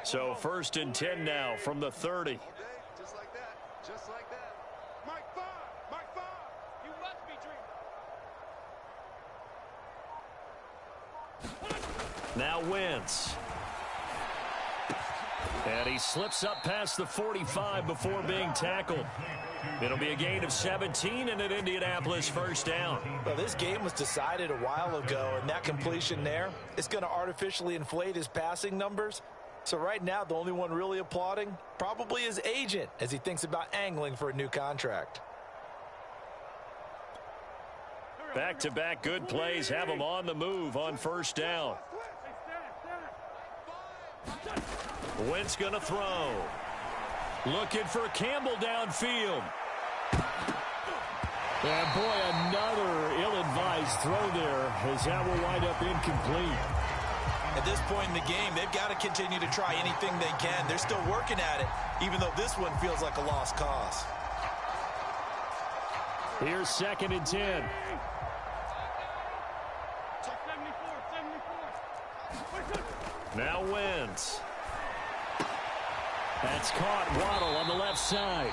So 1st and 10 now from the 30. Just like that. Just like that. Mike 5. Mike 5. You must be dreaming. Now Wentz. And he slips up past the 45 before being tackled. It'll be a gain of 17 and an Indianapolis first down. Well, this game was decided a while ago, and that completion there is going to artificially inflate his passing numbers. So right now, the only one really applauding probably his agent as he thinks about angling for a new contract. Back-to-back good plays have him on the move on first down. Wentz going to throw. Looking for Campbell downfield. And boy, another ill-advised throw there as that will wind up incomplete. At this point in the game, they've got to continue to try anything they can. They're still working at it, even though this one feels like a lost cause. Here's 2nd and 10. Now Wentz. That's caught. Waddle on the left side.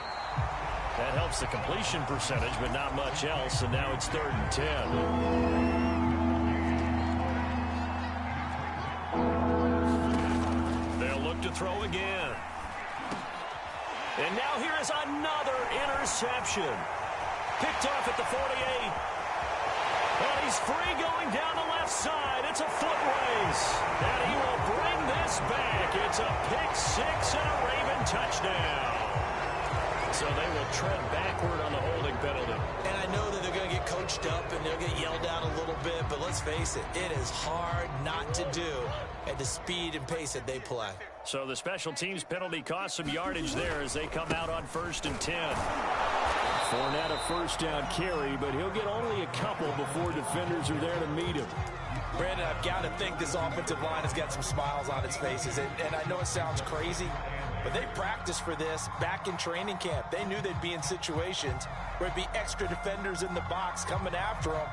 That helps the completion percentage, but not much else, and now it's 3rd and 10. They'll look to throw again. And now here is another interception. Picked off at the 48. And he's free going down the left side. It's a foot race. And he will bring this back. It's a pick six and a Raven touchdown. So they will tread backward on the holding penalty. And I know that they're going to get coached up and they'll get yelled at a little bit, but let's face it, it is hard not to do at the speed and pace that they play. So the special teams penalty cost some yardage there as they come out on 1st and 10. Fournette a first down carry, but he'll get only a couple before defenders are there to meet him. Brandon, I've got to think this offensive line has got some smiles on its faces. And I know it sounds crazy, but they practiced for this back in training camp. They knew they'd be in situations where it'd be extra defenders in the box coming after them,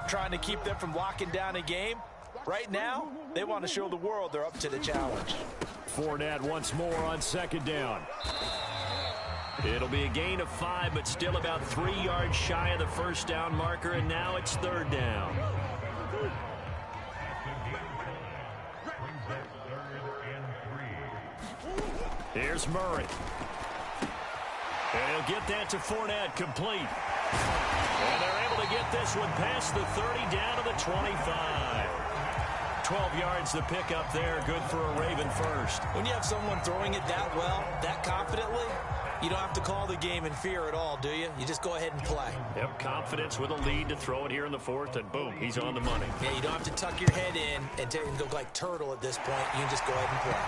trying to keep them from locking down a game. Right now, they want to show the world they're up to the challenge. Fournette once more on 2nd down. It'll be a gain of 5, but still about 3 yards shy of the first down marker, and now it's 3rd down. Here's Murray. And he'll get that to Fournette, complete. And they're able to get this one past the 30 down to the 25. 12 yards to pick up there. Good for a Raven first. When you have someone throwing it that well, that confidently, you don't have to call the game in fear at all, do you? You just go ahead and play. Yep, confidence with a lead to throw it here in the 4th, and boom, he's on the money. Yeah, you don't have to tuck your head in and go like turtle at this point. You can just go ahead and play.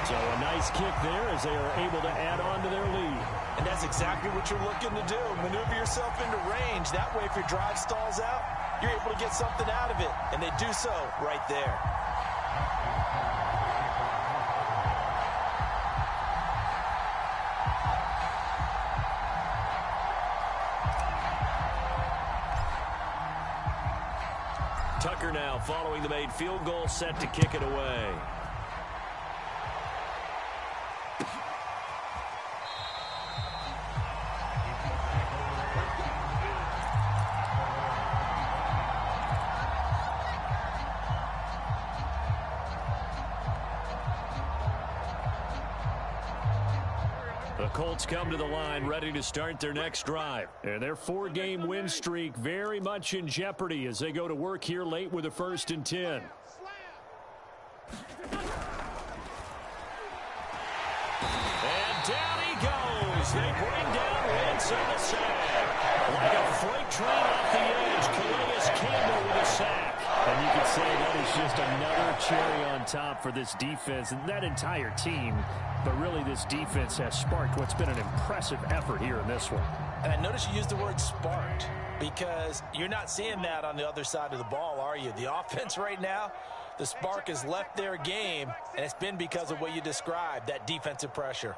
So a nice kick there as they are able to add on to their lead. And that's exactly what you're looking to do. Maneuver yourself into range. That way, if your drive stalls out, you're able to get something out of it. And they do so right there. Tucker now following the made field goal, set to kick it away. The Colts come to the line ready to start their next drive. And their 4-game win streak very much in jeopardy as they go to work here late with a 1st and 10. And down he goes. They bring down Wentz on the sack. Like a freight train off the edge, Calais Campbell with a sack. And you could say that is just another cherry on top for this defense and that entire team. But really, this defense has sparked what's been an impressive effort here in this one. And I notice you use the word sparked because you're not seeing that on the other side of the ball, are you? The offense right now, the spark has left their game, and it's been because of what you described, that defensive pressure.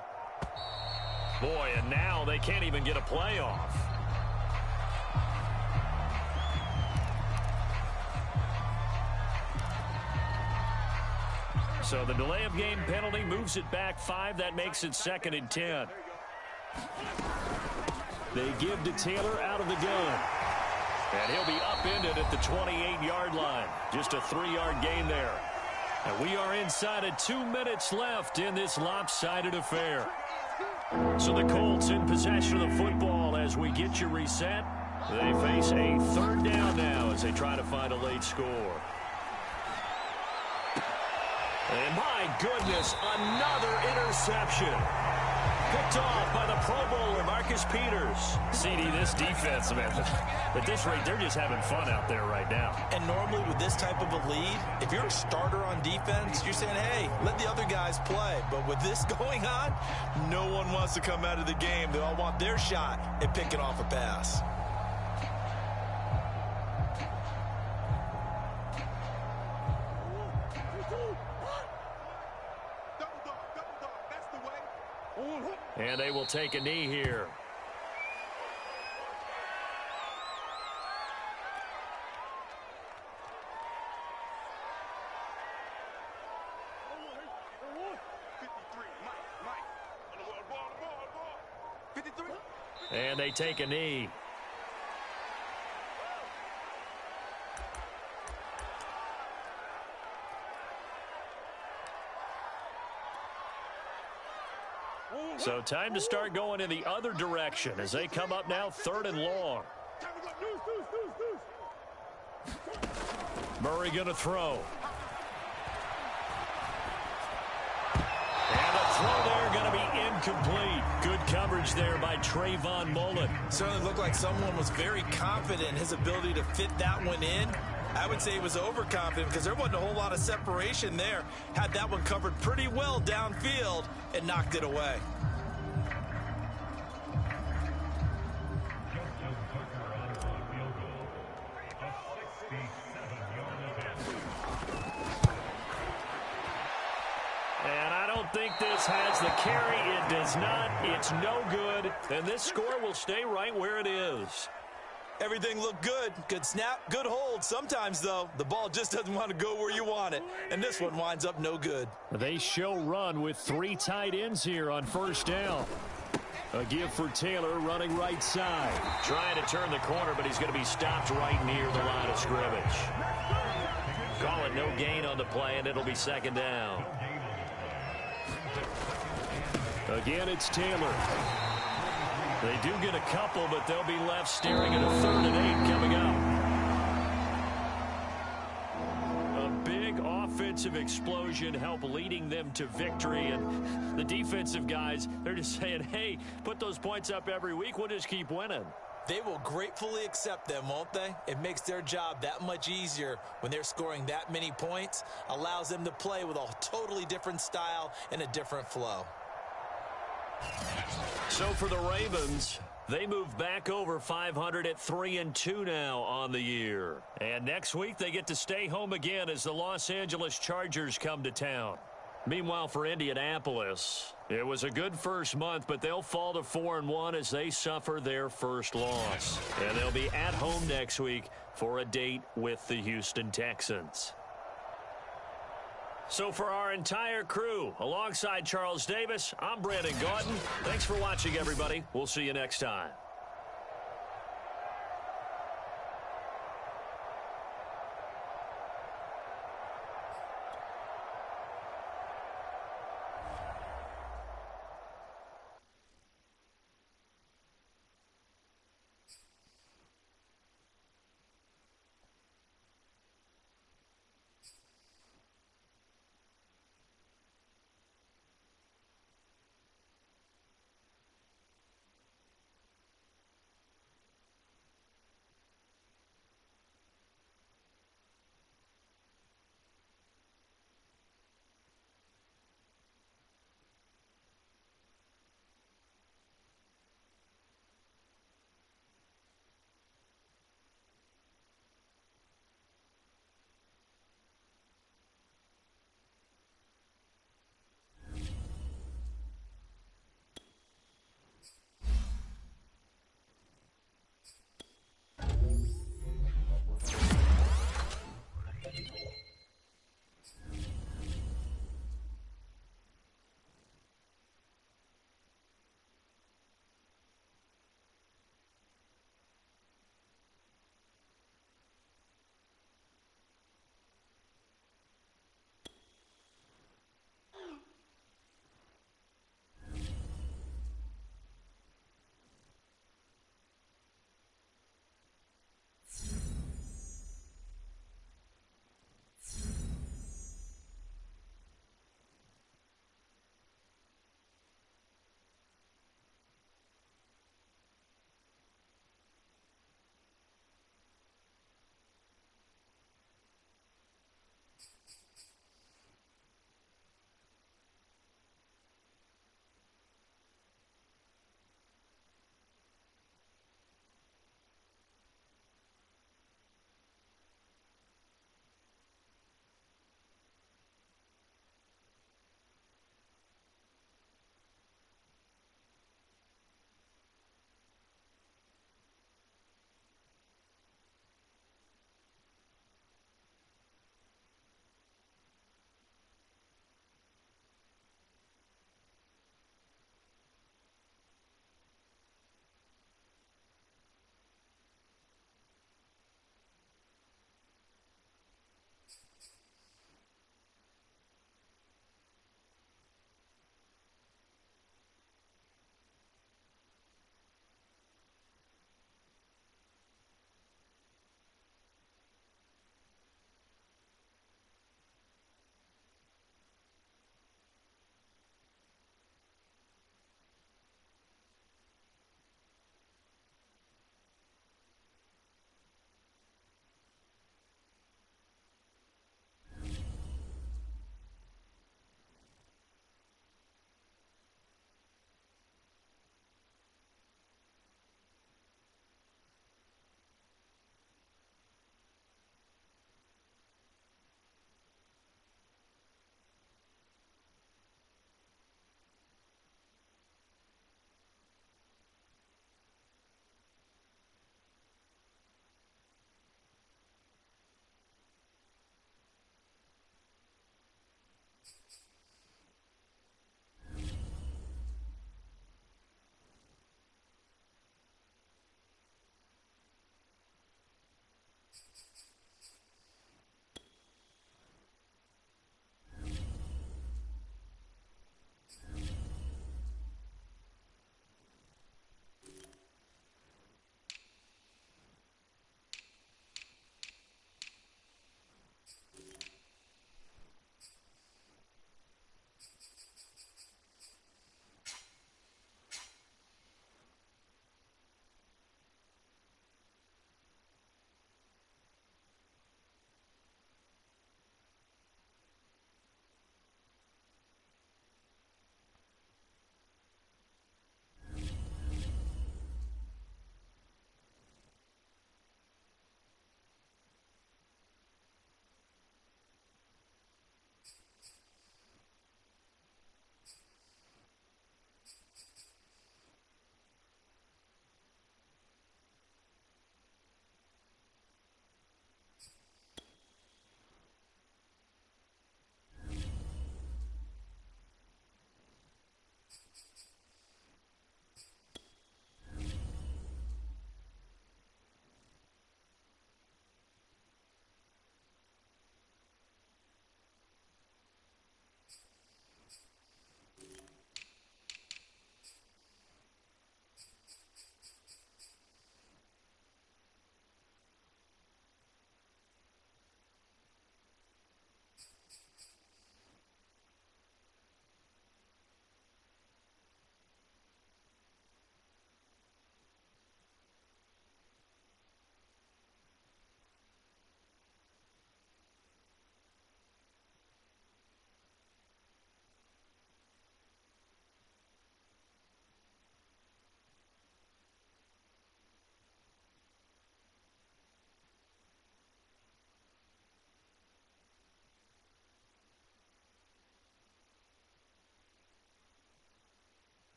Boy, and now they can't even get a play off. So the delay of game penalty moves it back 5. That makes it 2nd and 10. They give to Taylor out of the gun. And he'll be upended at the 28-yard line. Just a 3-yard gain there. And we are inside of 2 minutes left in this lopsided affair. So the Colts in possession of the football as we get you reset. They face a 3rd down now as they try to find a late score. And my goodness, another interception. Picked off by the Pro Bowler, Marcus Peters. CD, this defense, man, at this rate, they're just having fun out there right now. And normally with this type of a lead, if you're a starter on defense, you're saying, hey, let the other guys play. But with this going on, no one wants to come out of the game. They all want their shot at picking off a pass. And they will take a knee here. And they take a knee. So time to start going in the other direction as they come up now 3rd and long. Murray going to throw. And the throw there going to be incomplete. Good coverage there by Trayvon Mullen. Certainly looked like someone was very confident in his ability to fit that one in. I would say he was overconfident because there wasn't a whole lot of separation there. Had that one covered pretty well downfield and knocked it away. And I don't think this has the carry. It does not. It's no good. And this score will stay right where it is. Everything looked good. Good snap, good hold. Sometimes, though, the ball just doesn't want to go where you want it. And this one winds up no good. They show run with 3 tight ends here on 1st down. A give for Taylor running right side. Trying to turn the corner, but he's going to be stopped right near the line of scrimmage. Call it no gain on the play, and it'll be 2nd down. Again, it's Taylor. They do get a couple, but they'll be left staring at a 3rd and 8 coming up. A big offensive explosion helped leading them to victory, and the defensive guys, they're just saying, hey, put those points up every week, we'll just keep winning. They will gratefully accept them, won't they? It makes their job that much easier when they're scoring that many points, allows them to play with a totally different style and a different flow. So for the Ravens, they move back over 500 at 3-2 now on the year. And next week they get to stay home again as the Los Angeles Chargers come to town. Meanwhile, for Indianapolis, it was a good first month, but they'll fall to 4-1 as they suffer their first loss. And they'll be at home next week for a date with the Houston Texans. So for our entire crew, alongside Charles Davis, I'm Brandon Gotw. Thanks for watching, everybody. We'll see you next time.